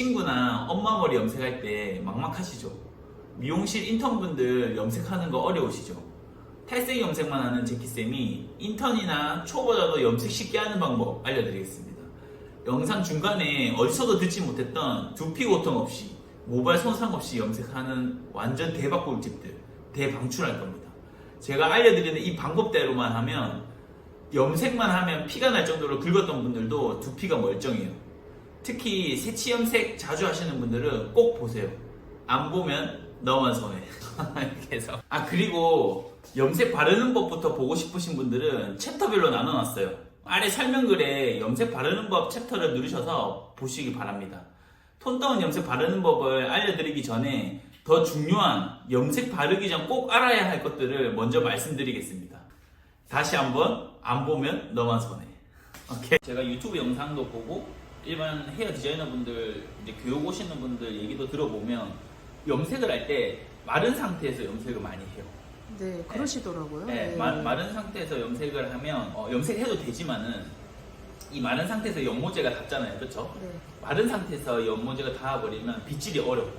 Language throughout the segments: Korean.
친구나 엄마 머리 염색할 때 막막하시죠? 미용실 인턴분들 염색하는 거 어려우시죠? 탈색 염색만 하는 제키쌤이 인턴이나 초보자도 염색 쉽게 하는 방법 알려드리겠습니다. 영상 중간에 어디서도 듣지 못했던 두피 고통 없이 모발 손상 없이 염색하는 완전 대박 꿀팁들 대방출할 겁니다. 제가 알려드리는 이 방법대로만 하면 염색만 하면 피가 날 정도로 긁었던 분들도 두피가 멀쩡해요. 특히 새치 염색 자주 하시는 분들은 꼭 보세요. 안 보면 너만 손해. 이렇게 해서. 그리고 염색 바르는 법부터 보고 싶으신 분들은 챕터별로 나눠놨어요. 아래 설명글에 염색 바르는 법 챕터를 누르셔서 보시기 바랍니다. 톤다운 염색 바르는 법을 알려드리기 전에 더 중요한 염색 바르기 전 꼭 알아야 할 것들을 먼저 말씀드리겠습니다. 다시 한번 안 보면 너만 손해. 오케이. 제가 유튜브 영상도 보고 일반 헤어 디자이너 분들 이제 교육 오시는 분들 얘기도 들어보면 염색을 할 때 마른 상태에서 염색을 많이 해요. 네, 그러시더라고요. 네, 마른 상태에서 염색을 하면 염색해도 되지만은 이 마른 상태에서 연모제가 닿잖아요, 그렇죠? 네. 마른 상태에서 연모제가 닿아버리면 빗질이 어려워요.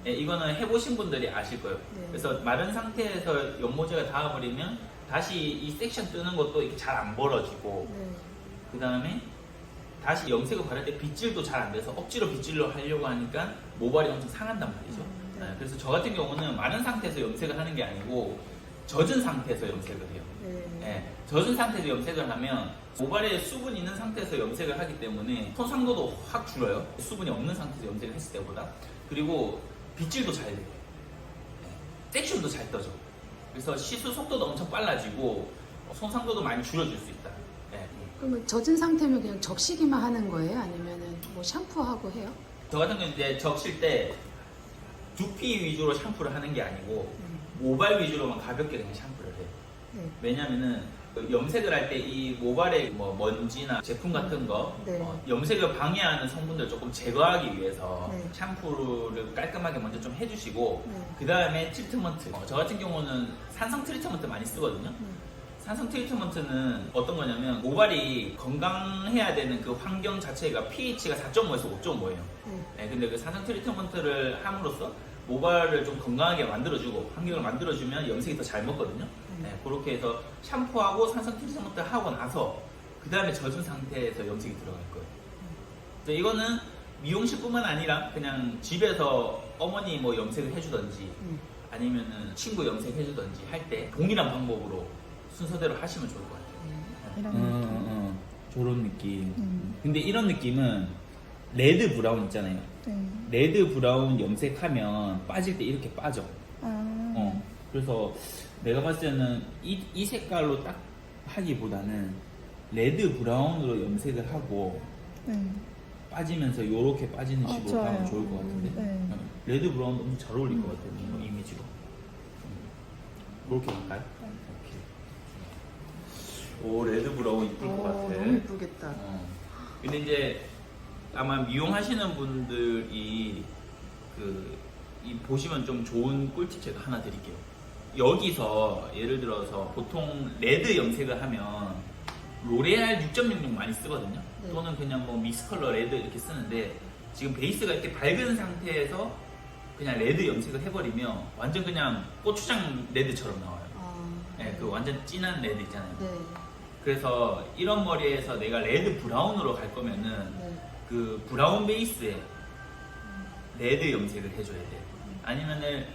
네, 이거는 해보신 분들이 아실 거예요. 네. 그래서 마른 상태에서 연모제가 닿아버리면 다시 이 섹션 뜨는 것도 잘 안 벌어지고, 네. 그 다음에 다시 염색을 바를 때 빗질도 잘 안 돼서 억지로 빗질로 하려고 하니까 모발이 엄청 상한단 말이죠. 네. 그래서 저 같은 경우는 마른 상태에서 염색을 하는 게 아니고 젖은 상태에서 염색을 해요. 네. 젖은 상태에서 염색을 하면 모발에 수분이 있는 상태에서 염색을 하기 때문에 손상도도 확 줄어요. 수분이 없는 상태에서 염색을 했을 때보다. 그리고 빗질도 잘 돼요. 섹션도 잘 떠져. 그래서 시술 속도도 엄청 빨라지고 손상도도 많이 줄여줄 수 있다. 그러면 젖은 상태면 그냥 적시기만 하는 거예요? 아니면은 뭐 샴푸하고 해요? 저 같은 경우는 이제 적실 때 두피 위주로 샴푸를 하는 게 아니고 모발 위주로만 가볍게 그냥 샴푸를 해요. 네. 왜냐면은 염색을 할 때 이 모발에 뭐 먼지나 제품 같은 거 네. 염색을 방해하는 성분들을 조금 제거하기 위해서 네. 샴푸를 깔끔하게 먼저 좀 해주시고 네. 그 다음에 트리트먼트 저 같은 경우는 산성 트리트먼트 많이 쓰거든요. 산성 트리트먼트는 어떤 거냐면 모발이 건강해야 되는 그 환경 자체가 pH가 4.5에서 5.5예요. 근데 그 산성 트리트먼트를 함으로써 모발을 좀 건강하게 만들어주고 환경을 만들어주면 염색이 더 잘 먹거든요. 그렇게 해서 샴푸하고 산성 트리트먼트 하고 나서 그 다음에 젖은 상태에서 염색이 들어갈 거예요. 그래서 이거는 미용실뿐만 아니라 그냥 집에서 어머니 뭐 염색을 해주던지 아니면은 친구 염색 해주던지 할 때 동일한 방법으로 순서대로 하시면 좋을 것 같아요. 이런 느낌. 저런 느낌. 근데 이런 느낌은 레드 브라운 있잖아요. 네. 레드 브라운 염색하면 빠질 때 이렇게 빠져. 그래서 내가 봤을 때는 이 색깔로 딱 하기보다는 레드 브라운으로 염색을 하고 빠지면서 이렇게 빠지는 식으로 좋아요. 하면 좋을 것 같은데. 레드 브라운도 엄청 잘 어울릴 것 같아요. 이 이미지로. 그렇게 할까요? 오, 레드 브라운 이쁠 것 같아. 너무 이쁘겠다. 근데 이제 아마 미용하시는 분들이 이 보시면 좀 좋은 꿀팁 제가 하나 드릴게요. 여기서 예를 들어서 보통 레드 염색을 하면 로레알 6.66 많이 쓰거든요. 네. 또는 그냥 뭐 믹스 컬러 레드 이렇게 쓰는데 지금 베이스가 이렇게 밝은 상태에서 그냥 레드 염색을 해버리면 완전 그냥 고추장 레드처럼 나와요. 그 완전 진한 레드 있잖아요. 네. 그래서 이런 머리에서 내가 레드 브라운으로 갈 거면은 그 브라운 베이스에 레드 염색을 해줘야 돼요. 아니면은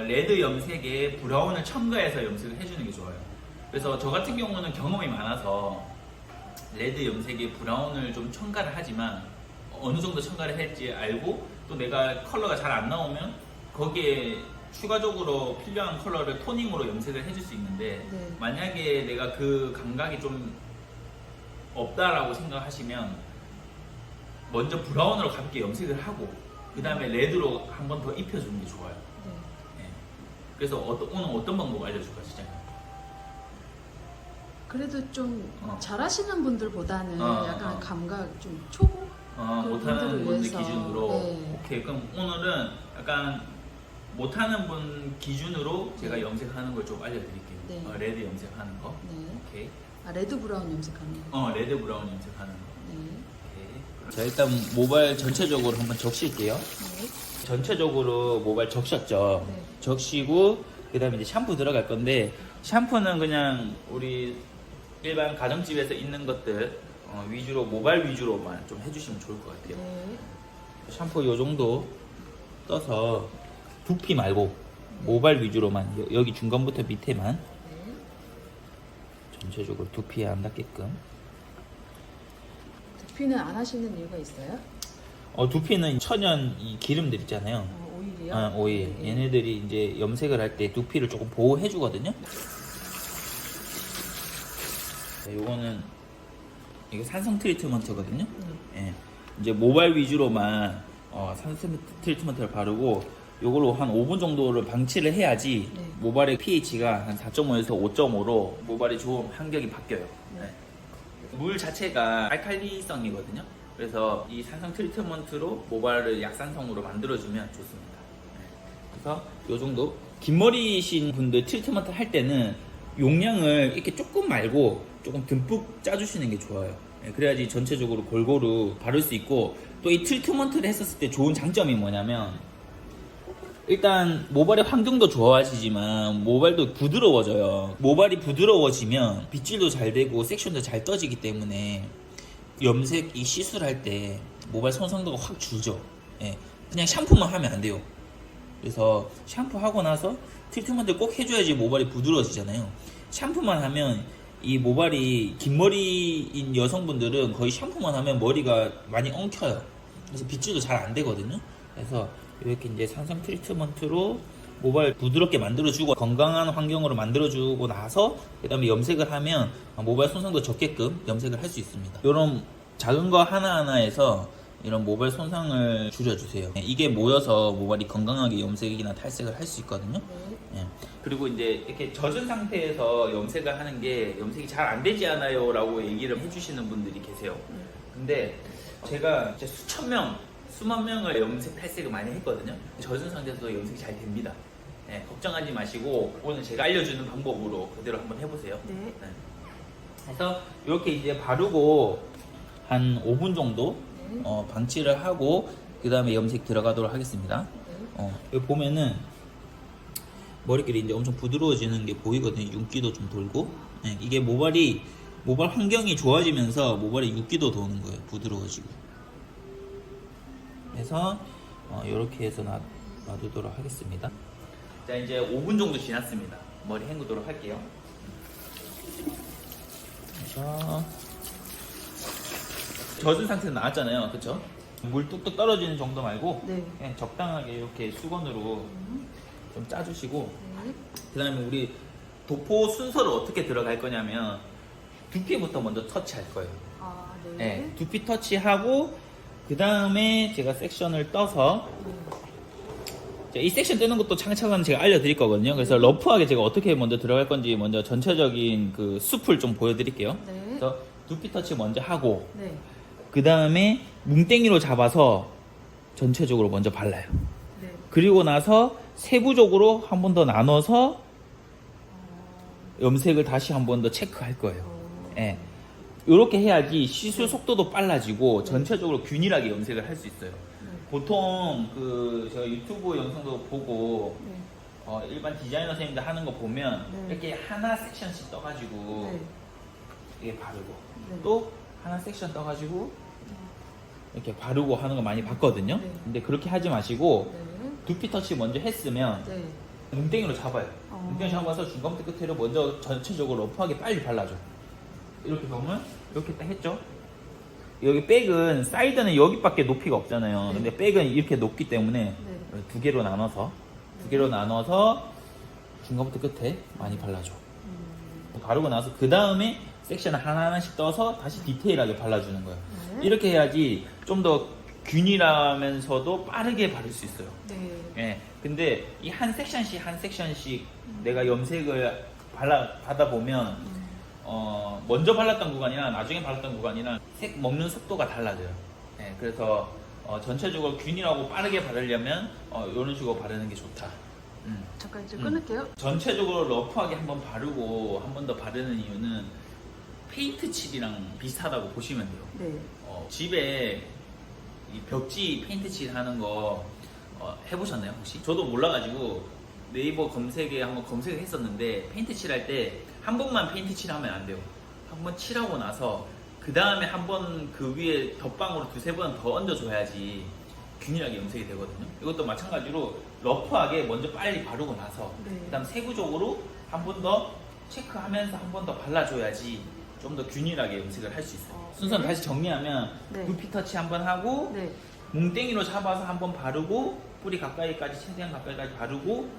레드 염색에 브라운을 첨가해서 염색을 해주는 게 좋아요. 그래서 저 같은 경우는 경험이 많아서 레드 염색에 브라운을 좀 첨가를 하지만 어느 정도 첨가를 할지 알고 또 내가 컬러가 잘 안 나오면 거기에 추가적으로 필요한 컬러를 토닝으로 염색을 해줄 수 있는데 만약에 내가 그 감각이 좀 없다라고 생각하시면 먼저 브라운으로 가볍게 염색을 하고 그 다음에 레드로 한 번 더 입혀주는 게 좋아요. 그래서 오늘 어떤 방법 알려줄까 시장님? 그래도 좀 잘하시는 분들보다는 약간 감각 좀 초보? 못하는 분들 위해서. 기준으로 네. 오케이 그럼 오늘은 약간 못하는 분 기준으로 제가 염색하는 걸 좀 알려드릴게요. 네. 레드 염색하는 거. 네. 오케이. 레드 브라운 염색하는 거. 레드 브라운 염색하는 거. 네. 오케이. 자, 일단 모발 전체적으로 한번 적실게요. 네. 전체적으로 모발 적셨죠. 네. 적시고 그다음에 이제 샴푸 들어갈 건데 샴푸는 그냥 우리 일반 가정집에서 있는 것들 위주로 모발 위주로만 좀 해주시면 좋을 것 같아요. 네. 샴푸 요 정도 떠서 두피 말고 모발 위주로만 여기 중간부터 밑에만 네. 전체적으로 두피에 안 닿게끔. 두피는 안 하시는 이유가 있어요? 두피는 천연 이 기름들 있잖아요. 오일이요? 오일. 네. 얘네들이 이제 염색을 할 때 두피를 조금 보호해 주거든요. 요거는 이거 산성 트리트먼트거든요. 예. 이제 모발 위주로만 산성 트리트먼트를 바르고 요걸로 한 5분 정도를 방치를 해야지 네. 모발의 pH가 한 4.5에서 5.5로 모발이 좋은 환경이 바뀌어요. 네. 예. 물 자체가 알칼리성이거든요. 그래서 이 산성 트리트먼트로 모발을 약산성으로 만들어주면 좋습니다. 예. 그래서 요 정도 긴 머리신 분들 트리트먼트 할 때는 용량을 이렇게 조금 말고 조금 듬뿍 짜주시는 게 좋아요. 예, 그래야지 전체적으로 골고루 바를 수 있고 또 이 트리트먼트를 했었을 때 좋은 장점이 뭐냐면 일단 모발의 황등도 좋아하시지만 모발도 부드러워져요. 모발이 부드러워지면 빗질도 잘 되고 섹션도 잘 떠지기 때문에 염색 이 시술할 때 모발 손상도가 확 줄죠. 예, 그냥 샴푸만 하면 안 돼요. 그래서 샴푸하고 나서 트리트먼트 꼭 해줘야지 모발이 부드러워지잖아요. 샴푸만 하면 이 모발이 긴 머리인 여성분들은 거의 샴푸만 하면 머리가 많이 엉켜요. 그래서 빗질도 잘 안 되거든요. 그래서 이렇게 이제 산성 트리트먼트로 모발 부드럽게 만들어주고 건강한 환경으로 만들어주고 나서 그 다음에 염색을 하면 모발 손상도 적게끔 염색을 할 수 있습니다. 이런 작은 거 하나하나에서 이런 모발 손상을 줄여주세요. 이게 모여서 모발이 건강하게 염색이나 탈색을 할 수 있거든요. 네. 예. 그리고 이제 이렇게 젖은 상태에서 염색을 하는 게 염색이 잘 안 되지 않아요 라고 얘기를 해주시는 분들이 계세요. 근데 제가 이제 수만 명을 염색 탈색을 많이 했거든요. 젖은 상태에서 염색이 잘 됩니다. 예, 걱정하지 마시고 오늘 제가 알려주는 방법으로 그대로 한번 해보세요. 네. 예. 그래서 이렇게 이제 바르고 한 5분 정도 네. 방치를 하고 그 다음에 염색 들어가도록 하겠습니다. 네. 여기 보면은 머리끼리 이제 엄청 부드러워지는 게 보이거든요. 윤기도 좀 돌고. 예, 이게 모발 환경이 좋아지면서 모발에 윤기도 도는 거예요. 부드러워지고. 그래서 이렇게 해서 놔두도록 하겠습니다. 자, 이제 5분 정도 지났습니다. 머리 헹구도록 할게요. 그래서 젖은 상태는 나왔잖아요. 그쵸? 물 뚝뚝 떨어지는 정도 말고 네. 그냥 적당하게 이렇게 수건으로 좀 짜주시고 네. 그 다음에 우리 도포 순서를 어떻게 들어갈 거냐면 두피부터 먼저 터치할 거예요. 아, 네. 네, 두피 터치하고 그 다음에 제가 섹션을 떠서 자, 이 섹션 뜨는 것도 차근차근 제가 알려드릴 거거든요. 그래서 러프하게 제가 어떻게 먼저 들어갈 건지 먼저 전체적인 그 숲을 좀 보여드릴게요. 네. 그래서 두피 터치 먼저 하고 네. 그 다음에 뭉땡이로 잡아서 전체적으로 먼저 발라요. 네. 그리고 나서 세부적으로 한 번 더 나눠서 염색을 다시 한 번 더 체크할 거예요. 예. 이렇게 해야지 시술 속도도 빨라지고 전체적으로 균일하게 염색을 할 수 있어요. 보통 그 제가 유튜브 영상도 보고 네. 일반 디자이너 선생님들 하는 거 보면 네. 이렇게 하나 섹션씩 떠가지고 네. 이게 바르고 네. 또 하나 섹션 떠가지고 이렇게 바르고 하는 거 많이 봤거든요. 네. 근데 그렇게 하지 마시고 네. 두피 터치 먼저 했으면 네. 눈땡이로 잡아요. 어. 눈땡이 잡아서 중간부터 끝으로 먼저 전체적으로 러프하게 빨리 발라줘. 이렇게 보면 이렇게 딱 했죠. 여기 백은 사이드는 여기밖에 높이가 없잖아요. 네. 근데 백은 이렇게 높기 때문에 네. 두 개로 나눠서 중간부터 끝에 많이 발라줘. 바르고 나서 그 다음에 섹션을 하나하나씩 떠서 다시 디테일하게 발라주는 거예요. 네. 이렇게 해야지 좀 더 균일하면서도 빠르게 바를 수 있어요. 네. 예. 근데 이 한 섹션씩 내가 염색을 받아 보면 먼저 발랐던 구간이나 나중에 발랐던 구간이나 색 먹는 속도가 달라져요. 예. 그래서 전체적으로 균일하고 빠르게 바르려면 이런 식으로 바르는 게 좋다. 잠깐 이제 끊을게요. 전체적으로 러프하게 한번 바르고 한 번 더 바르는 이유는 페인트 칠이랑 비슷하다고 보시면 돼요. 네. 집에 이 벽지 페인트 칠 하는 거 해보셨나요 혹시? 저도 몰라가지고 네이버 검색에 한번 검색을 했었는데 페인트 칠할 때 한 번만 페인트 칠하면 안 돼요. 한 번 칠하고 나서 그 다음에 한 번 그 위에 덧방으로 두세 번 더 얹어줘야지 균일하게 염색이 되거든요. 이것도 마찬가지로 러프하게 먼저 빨리 바르고 나서 네. 그 다음 세부적으로 한 번 더 체크하면서 한 번 더 발라줘야지 좀 더 균일하게 염색을 할 수 있어요. 순서는 네. 다시 정리하면 네. 두피 터치 한 번 하고 네. 뭉땡이로 잡아서 한 번 바르고 뿌리 가까이까지 최대한 가까이까지 바르고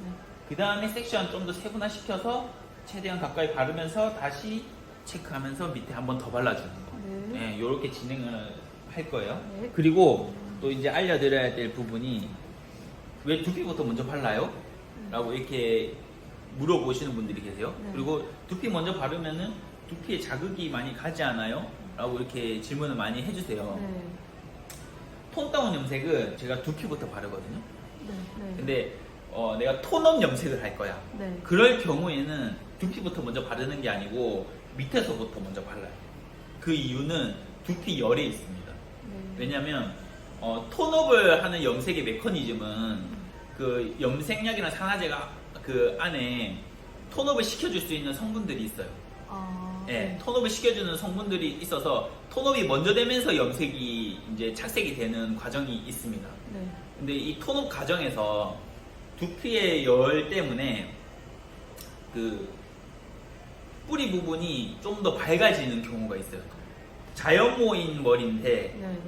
그 다음에 섹션 좀 더 세분화시켜서 최대한 가까이 바르면서 다시 체크하면서 밑에 한 번 더 발라주는 거. 네. 네, 이렇게 진행을 할 거예요. 네. 그리고 또 이제 알려드려야 될 부분이 왜 두피부터 먼저 발라요? 라고 이렇게 물어보시는 분들이 계세요. 네. 그리고 두피 먼저 바르면은 두피에 자극이 많이 가지 않아요? 라고 이렇게 질문을 많이 해주세요. 네. 톤 다운 염색은 제가 두피부터 바르거든요. 네. 네. 근데 내가 톤업 염색을 할 거야. 네. 그럴 경우에는 두피부터 먼저 바르는 게 아니고 밑에서부터 먼저 발라요. 그 이유는 두피 열에 있습니다. 네. 왜냐면 톤업을 하는 염색의 메커니즘은 그 염색약이나 산화제가 그 안에 톤업을 시켜줄 수 있는 성분들이 있어요. 네, 톤업을 시켜주는 성분들이 있어서 톤업이 먼저 되면서 염색이 이제 착색이 되는 과정이 있습니다. 네. 근데 이 톤업 과정에서 두피의 열 때문에 그 뿌리 부분이 좀 더 밝아지는 경우가 있어요. 자연모인 머리인데 네.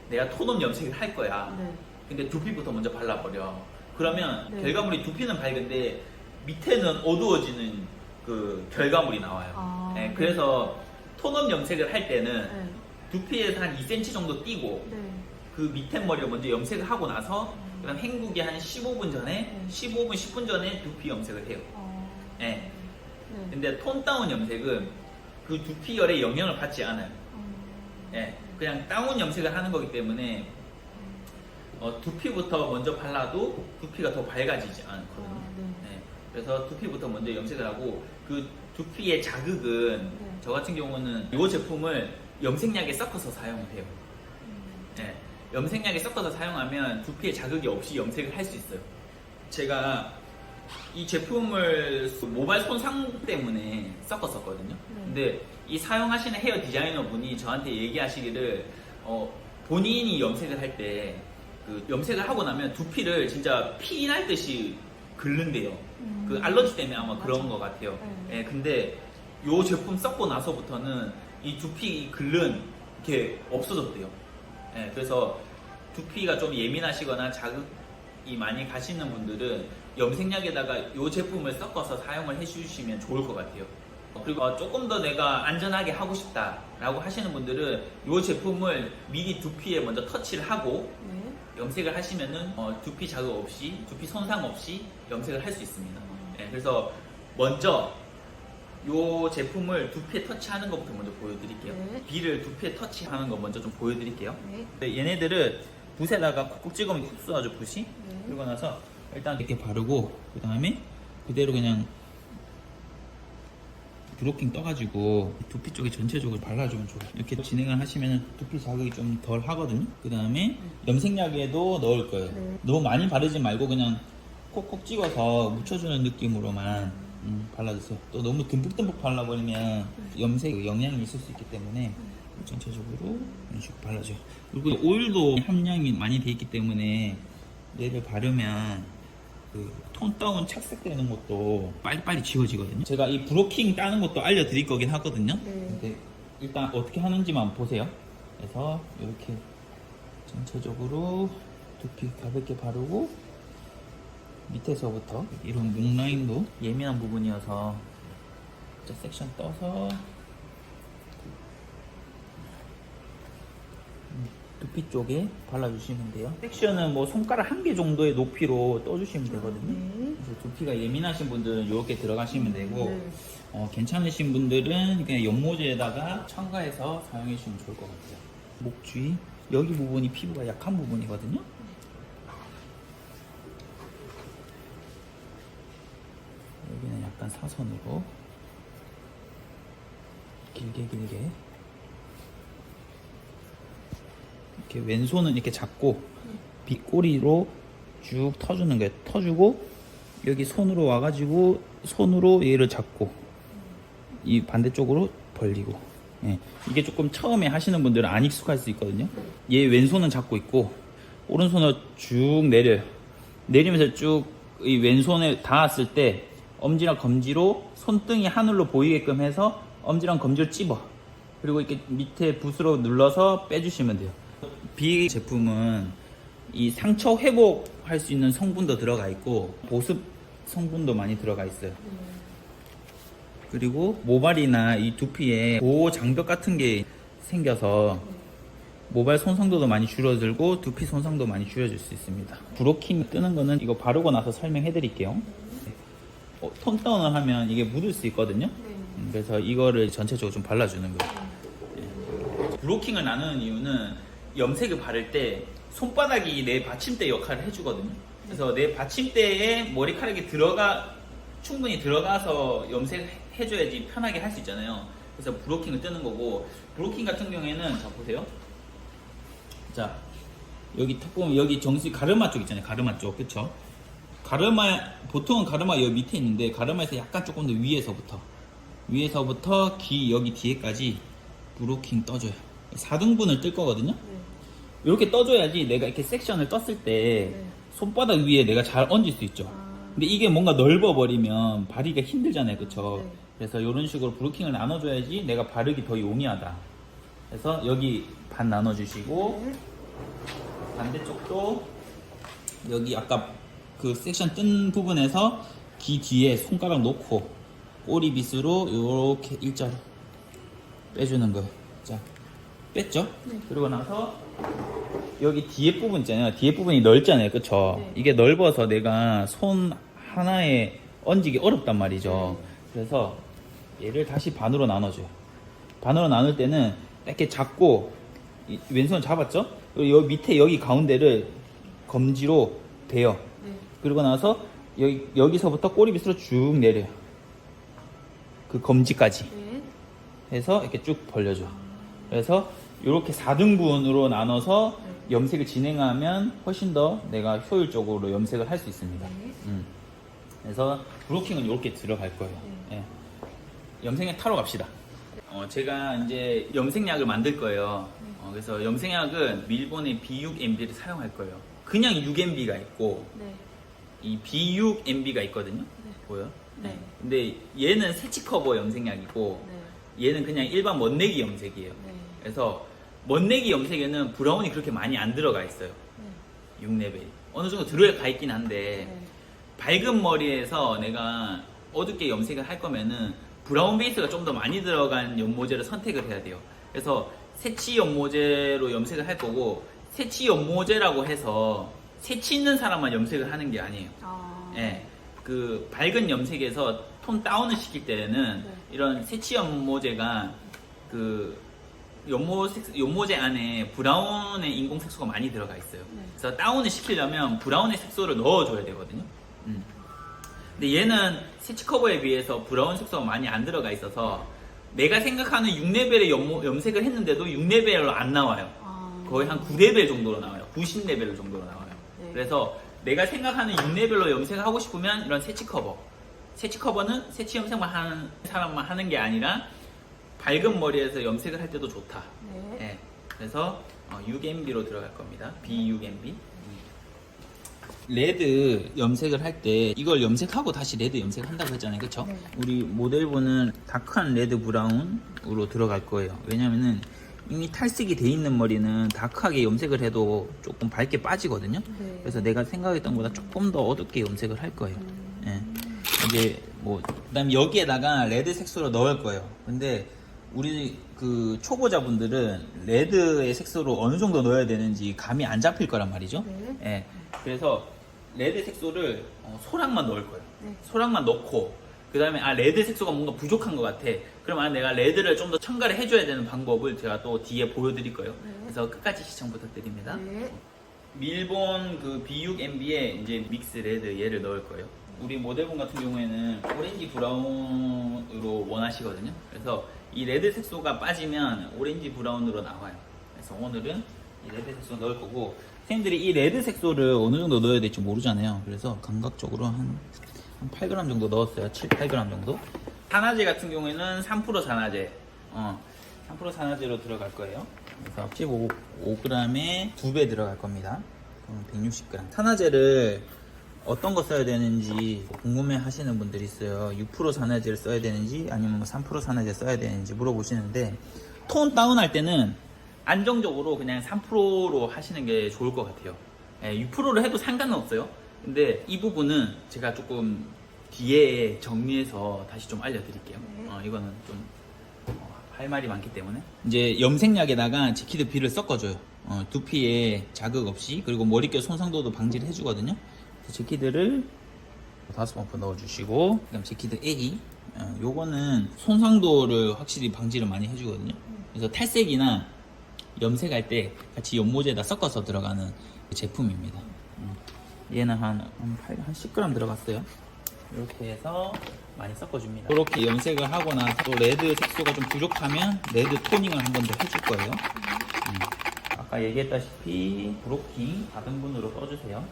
내가 톤업 염색을 할 거야. 네. 근데 두피부터 먼저 발라버려. 그러면 네. 결과물이 두피는 밝은데 밑에는 어두워지는 그 결과물이 나와요. 네, 그래서 톤업 염색을 할 때는 네. 두피에서 한 2cm 정도 띄고 네. 그 밑에 머리를 먼저 염색을 하고 나서 그다음 헹구기 한 15분 전에 네. 15분 10분 전에 두피 염색을 해요. 네. 네. 근데 톤 다운 염색은 그 두피열에 영향을 받지 않아요. 네. 그냥 다운 염색을 하는 거기 때문에 두피부터 먼저 발라도 두피가 더 밝아지지 않거든요. 네. 그래서 두피부터 먼저 염색을 하고 그 두피의 자극은 네. 저 같은 경우는 이 제품을 염색약에 섞어서 사용을 해요. 네. 염색약에 섞어서 사용하면 두피에 자극이 없이 염색을 할 수 있어요. 제가 이 제품을 모발 손상 때문에 섞었었거든요. 네. 근데 이 사용하시는 헤어 디자이너 분이 저한테 얘기하시기를 본인이 염색을 할 때 그 염색을 하고 나면 두피를 진짜 피날 듯이 긁는데요. 그 알러지 때문에 아마 그런 것 같아요. 예, 근데 이 제품 썼고 나서부터는 이 두피 긁는 게 없어졌대요. 예, 그래서 두피가 좀 예민하시거나 자극이 많이 가시는 분들은 염색약에다가 이 제품을 섞어서 사용을 해주시면 좋을 것 같아요. 그리고 조금 더 내가 안전하게 하고 싶다라고 하시는 분들은 이 제품을 미리 두피에 먼저 터치를 하고 네. 염색을 하시면은 두피 자극 없이, 두피 손상 없이 염색을 할 수 있습니다. 네, 그래서 먼저 이 제품을 두피에 터치하는 것부터 먼저 보여드릴게요. 네. B를 두피에 터치하는 거 먼저 좀 보여드릴게요. 네. 네, 얘네들은 붓에다가 콕콕 찍으면 흡수하죠, 붓이. 네. 그러고 나서 일단 이렇게 바르고 그 다음에 그대로 그냥 브로킹 떠가지고 두피 쪽에 전체적으로 발라주면 좋아요. 이렇게 진행을 하시면 두피 자극이 좀 덜 하거든요. 그 다음에 염색약에도 넣을 거예요. 네. 너무 많이 바르지 말고 그냥 콕콕 찍어서 묻혀주는 느낌으로만 발라주세요. 또 너무 듬뿍듬뿍 발라버리면 염색 영향이 있을 수 있기 때문에 전체적으로 이런 식으로 발라줘요. 그리고 오일도 함량이 많이 돼 있기 때문에 얘를 바르면 그 톤 다운 착색되는 것도 빨리빨리 지워지거든요. 제가 이 브로킹 따는 것도 알려드릴 거긴 하거든요. 네. 근데 일단 어떻게 하는지만 보세요. 그래서 이렇게 전체적으로 두피 가볍게 바르고 밑에서부터 이런 목라인도 예민한 부분이어서 섹션 떠서 두피 쪽에 발라주시면 돼요. 섹션은 뭐 손가락 한 개 정도의 높이로 떠주시면 되거든요. 네. 그래서 두피가 예민하신 분들은 이렇게 들어가시면 되고 네. 괜찮으신 분들은 그냥 연모제에다가 첨가해서 사용해 주시면 좋을 것 같아요. 목 주위 여기 부분이 피부가 약한 부분이거든요. 여기는 약간 사선으로 길게 이렇게 왼손은 이렇게 잡고 빗꼬리로 쭉 터주는 거예요. 터주고 여기 손으로 와가지고 손으로 얘를 잡고 이 반대쪽으로 벌리고. 예. 이게 조금 처음에 하시는 분들은 안 익숙할 수 있거든요. 얘 왼손은 잡고 있고 오른손을 쭉 내려요. 내리면서 쭉 이 왼손에 닿았을 때 엄지랑 검지로 손등이 하늘로 보이게끔 해서 엄지랑 검지를 찝어. 그리고 이렇게 밑에 붓으로 눌러서 빼주시면 돼요. 비 제품은 이 상처 회복할 수 있는 성분도 들어가 있고 보습 성분도 많이 들어가 있어요. 그리고 모발이나 이 두피에 보호 장벽 같은 게 생겨서 모발 손상도도 많이 줄어들고 두피 손상도 많이 줄여줄 수 있습니다. 브로킹 뜨는 거는 이거 바르고 나서 설명해 드릴게요. 톤 다운을 하면 이게 묻을 수 있거든요. 그래서 이거를 전체적으로 좀 발라주는 거예요. 브로킹을 나누는 이유는 염색을 바를 때 손바닥이 내 받침대 역할을 해주거든요. 그래서 내 받침대에 머리카락이 충분히 들어가서 염색해줘야지 편하게 할 수 있잖아요. 그래서 브로킹을 뜨는 거고, 브로킹 같은 경우에는 자 보세요. 자 여기 탁 보면 여기 정수리 가르마 쪽 있잖아요. 가르마 쪽, 그쵸? 보통은 가르마 여기 밑에 있는데 가르마에서 약간 조금 더 위에서부터 귀 여기 뒤에까지 브로킹 떠줘요. 4등분을 뜰 거거든요. 이렇게 떠줘야지 내가 이렇게 섹션을 떴을 때 손바닥 위에 내가 잘 얹을 수 있죠. 근데 이게 뭔가 넓어버리면 바르기가 힘들잖아요, 그쵸? 그래서 이런 식으로 브로킹을 나눠줘야지 내가 바르기 더 용이하다. 그래서 여기 반 나눠주시고 반대쪽도 여기 아까 그 섹션 뜬 부분에서 귀 뒤에 손가락 놓고 꼬리빗으로 이렇게 일자로 빼주는 거예요. 자, 뺐죠? 그리고 나서 여기 뒤에 부분 있잖아요. 뒤에 부분이 넓잖아요, 그쵸? 이게 넓어서 내가 손 하나에 얹기 어렵단 말이죠. 그래서 얘를 다시 반으로 나눠줘요. 반으로 나눌 때는 이렇게 잡고 왼손을 잡았죠? 그리고 여기 밑에 여기 가운데를 검지로 대요. 그리고 나서 여기서부터 꼬리빗으로 쭉 내려요. 그 검지까지 해서 이렇게 쭉 벌려줘. 그래서 이렇게 4등분으로 나눠서 염색을 진행하면 훨씬 더 내가 효율적으로 염색을 할 수 있습니다. 그래서 브로킹은 이렇게 들어갈 거예요. 예. 염색약 타러 갑시다. 제가 이제 염색약을 만들 거예요. 그래서 염색약은 밀본의 B6MB를 사용할 거예요. 그냥 6MB가 있고 이 B6MB가 있거든요. 보여? 근데 얘는 세치 커버 염색약이고 얘는 그냥 일반 멋내기 염색이에요. 그래서 멋내기 염색에는 브라운이 그렇게 많이 안 들어가 있어요. 6레벨 어느 정도 들어가 있긴 한데 밝은 머리에서 내가 어둡게 염색을 할 거면은 브라운 베이스가 좀 더 많이 들어간 연모제를 선택을 해야 돼요. 그래서 새치 연모제로 염색을 할 거고, 새치 연모제라고 해서 새치 있는 사람만 염색을 하는 게 아니에요. 예, 그 밝은 염색에서 톤 다운을 시킬 때는 이런 새치 연모제가 그 연모제 안에 브라운의 인공 색소가 많이 들어가 있어요. 그래서 다운을 시키려면 브라운의 색소를 넣어줘야 되거든요. 근데 얘는 세치 커버에 비해서 브라운 색소가 많이 안 들어가 있어서 내가 생각하는 6레벨의 염색을 했는데도 6레벨로 안 나와요. 거의 한 9레벨 정도로 나와요. 90레벨 정도로 나와요. 그래서 내가 생각하는 6레벨로 염색을 하고 싶으면 이런 세치 커버는 세치 염색만 하는 사람만 하는 게 아니라 밝은 머리에서 염색을 할 때도 좋다. 네. 그래서 6MB로 들어갈 겁니다. B6MB. 레드 염색을 할 때 이걸 염색하고 다시 레드 염색한다고 했잖아요, 그쵸? 우리 모델분은 다크한 레드 브라운으로 들어갈 거예요. 왜냐면은 이미 탈색이 돼 있는 머리는 다크하게 염색을 해도 조금 밝게 빠지거든요. 그래서 내가 생각했던 것보다 조금 더 어둡게 염색을 할 거예요. 예. 이제 뭐 그다음에 여기에다가 레드 색소를 넣을 거예요. 근데 우리 그 초보자분들은 레드의 색소를 어느 정도 넣어야 되는지 감이 안 잡힐 거란 말이죠. 예. 그래서 레드 색소를 소량만 넣을 거예요. 소량만 넣고 그 다음에 레드 색소가 뭔가 부족한 것 같아. 그럼 내가 레드를 좀 더 첨가를 해줘야 되는 방법을 제가 또 뒤에 보여드릴 거예요. 그래서 끝까지 시청 부탁드립니다. 밀본 그 B6MB에 이제 믹스 레드 얘를 넣을 거예요. 우리 모델분 같은 경우에는 오렌지 브라운으로 원하시거든요. 그래서 이 레드 색소가 빠지면 오렌지 브라운으로 나와요. 그래서 오늘은 이 레드 색소 넣을 거고, 선생님들이 이 레드 색소를 어느 정도 넣어야 될지 모르잖아요. 그래서 감각적으로 한 8g 정도 넣었어요. 7, 8g 정도. 산화제 같은 경우에는 3% 산화제, 3% 산화제로 들어갈 거예요. 그래서 15g에 2배 들어갈 겁니다. 그럼 160g. 산화제를 어떤 거 써야 되는지 궁금해 하시는 분들이 있어요. 6% 산화제를 써야 되는지 아니면 3% 산화제 써야 되는지 물어보시는데, 톤 다운할 때는 안정적으로 그냥 3%로 하시는 게 좋을 것 같아요. 6%로 해도 상관은 없어요. 근데 이 부분은 제가 조금 뒤에 정리해서 다시 좀 알려드릴게요. 이거는 좀 할 말이 많기 때문에. 이제 염색약에다가 제키드 B를 섞어줘요. 두피에 자극 없이, 그리고 머릿결 손상도도 방지를 해주거든요. 제키드를 5번 넣어주시고, 그다음 제키드 A, 요거는 손상도를 확실히 방지를 많이 해주거든요. 그래서 탈색이나 염색할 때 같이 연모제에다 섞어서 들어가는 그 제품입니다. 얘는 한 10g 들어갔어요. 이렇게 해서 많이 섞어줍니다. 이렇게 염색을 하고 나서 또 레드 색소가 좀 부족하면 레드 토닝을 한 번 더 해줄 거예요. 아까 얘기했다시피 브로킹 4등분으로 떠주세요.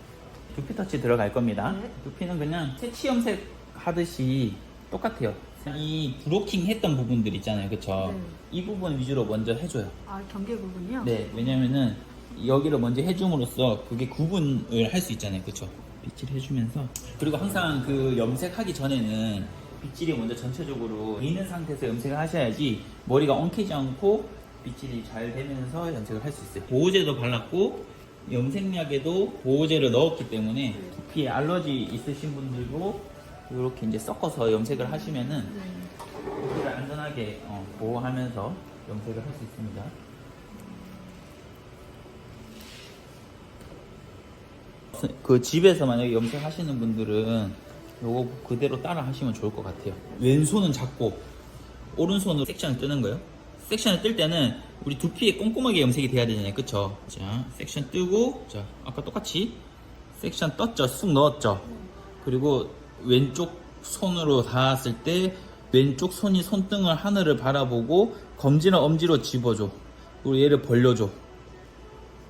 두피 터치 들어갈 겁니다. 두피는 그냥 새치 염색 하듯이 똑같아요. 이 브로킹 했던 부분들 있잖아요, 그쵸? 이 부분 위주로 먼저 해줘요. 아, 경계 부분이요? 네, 왜냐면은 여기를 먼저 해줌으로써 그게 구분을 할 수 있잖아요, 그쵸? 빗질 해주면서, 그리고 항상 그 염색하기 전에는 빗질이 먼저 전체적으로 있는 상태에서 염색을 하셔야지 머리가 엉키지 않고 빗질이 잘 되면서 염색을 할 수 있어요. 보호제도 발랐고 염색약에도 보호제를 넣었기 때문에 두피에 알러지 있으신 분들도 이렇게 이제 섞어서 염색을 하시면은 두피를 안전하게 보호하면서 염색을 할 수 있습니다. 그 집에서 만약에 염색하시는 분들은 요거 그대로 따라 하시면 좋을 것 같아요. 왼손은 잡고 오른손으로 섹션을 뜨는 거예요. 섹션을 뜰 때는 우리 두피에 꼼꼼하게 염색이 돼야 되잖아요, 그쵸? 자, 섹션 뜨고, 자, 아까 똑같이 섹션 떴죠, 쑥 넣었죠. 그리고 왼쪽 손으로 닿았을 때 왼쪽 손이 손등을 하늘을 바라보고 검지나 엄지로 집어줘. 그리고 얘를 벌려줘.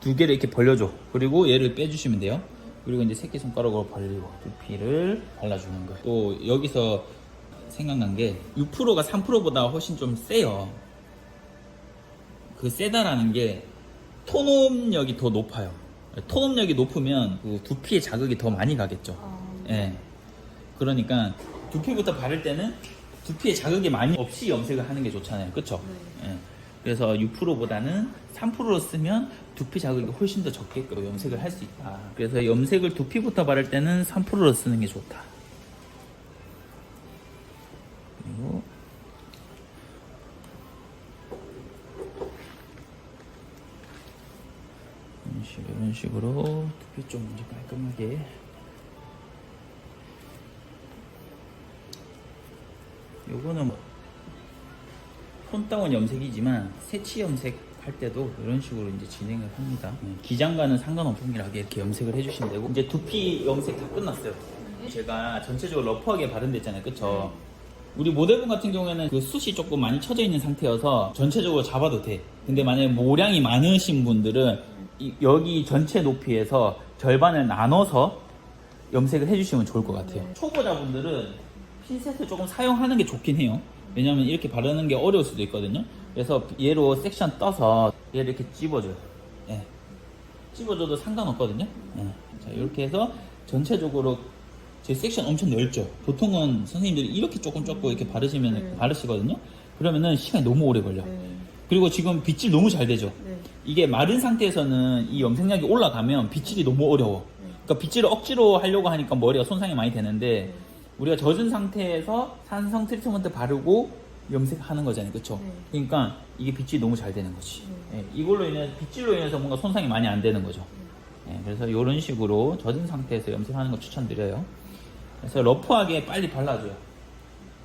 두 개를 이렇게 벌려줘. 그리고 얘를 빼주시면 돼요. 그리고 이제 새끼손가락으로 벌리고 두피를 발라주는 거예요. 또 여기서 생각난 게 6%가 3%보다 훨씬 좀 세요. 그 세다라는 게 톤업력이 더 높아요. 톤업력이 높으면 그 두피에 자극이 더 많이 가겠죠. 예. 그러니까 두피부터 바를 때는 두피에 자극이 많이 없이 염색을 하는 게 좋잖아요, 그쵸? 예. 그래서 6%보다는 3%로 쓰면 두피 자극이 훨씬 더 적게 염색을 할 수 있다. 그래서 염색을 두피부터 바를 때는 3%로 쓰는 게 좋다. 그리고 이런 식으로 두피 좀 이제 깔끔하게. 요거는 톤다운 염색이지만 새치 염색 할 때도 이런 식으로 이제 진행을 합니다. 기장과는 상관없음이라게 이렇게 염색을 해주시면 되고, 이제 두피 염색 다 끝났어요. 제가 전체적으로 러프하게 바른댔잖아요, 그쵸? 우리 모델분 같은 경우에는 그 숱이 조금 많이 쳐져 있는 상태여서 전체적으로 잡아도 돼. 근데 만약에 모량이 많으신 분들은 여기 전체 높이에서 절반을 나눠서 염색을 해주시면 좋을 것 같아요. 초보자분들은 핀셋을 조금 사용하는 게 좋긴 해요. 왜냐면 이렇게 바르는 게 어려울 수도 있거든요. 그래서 얘로 섹션 떠서 얘를 이렇게 찝어줘요. 예. 찝어줘도 상관없거든요. 예. 자, 이렇게 해서 전체적으로 제 섹션 엄청 넓죠. 보통은 선생님들이 이렇게 조금 이렇게 바르시거든요. 그러면은 시간이 너무 오래 걸려. 그리고 지금 빗질 너무 잘 되죠. 이게 마른 상태에서는 이 염색약이 올라가면 빗질이 너무 어려워. 그러니까 빗질을 억지로 하려고 하니까 머리가 손상이 많이 되는데, 우리가 젖은 상태에서 산성 트리트먼트 바르고 염색하는 거잖아요, 그쵸? 그러니까 이게 빗질이 너무 잘 되는 거지. 예, 이걸로 인해서 빗질로 인해서 뭔가 손상이 많이 안 되는 거죠. 예, 그래서 이런 식으로 젖은 상태에서 염색하는 거 추천드려요. 그래서 러프하게 빨리 발라줘요.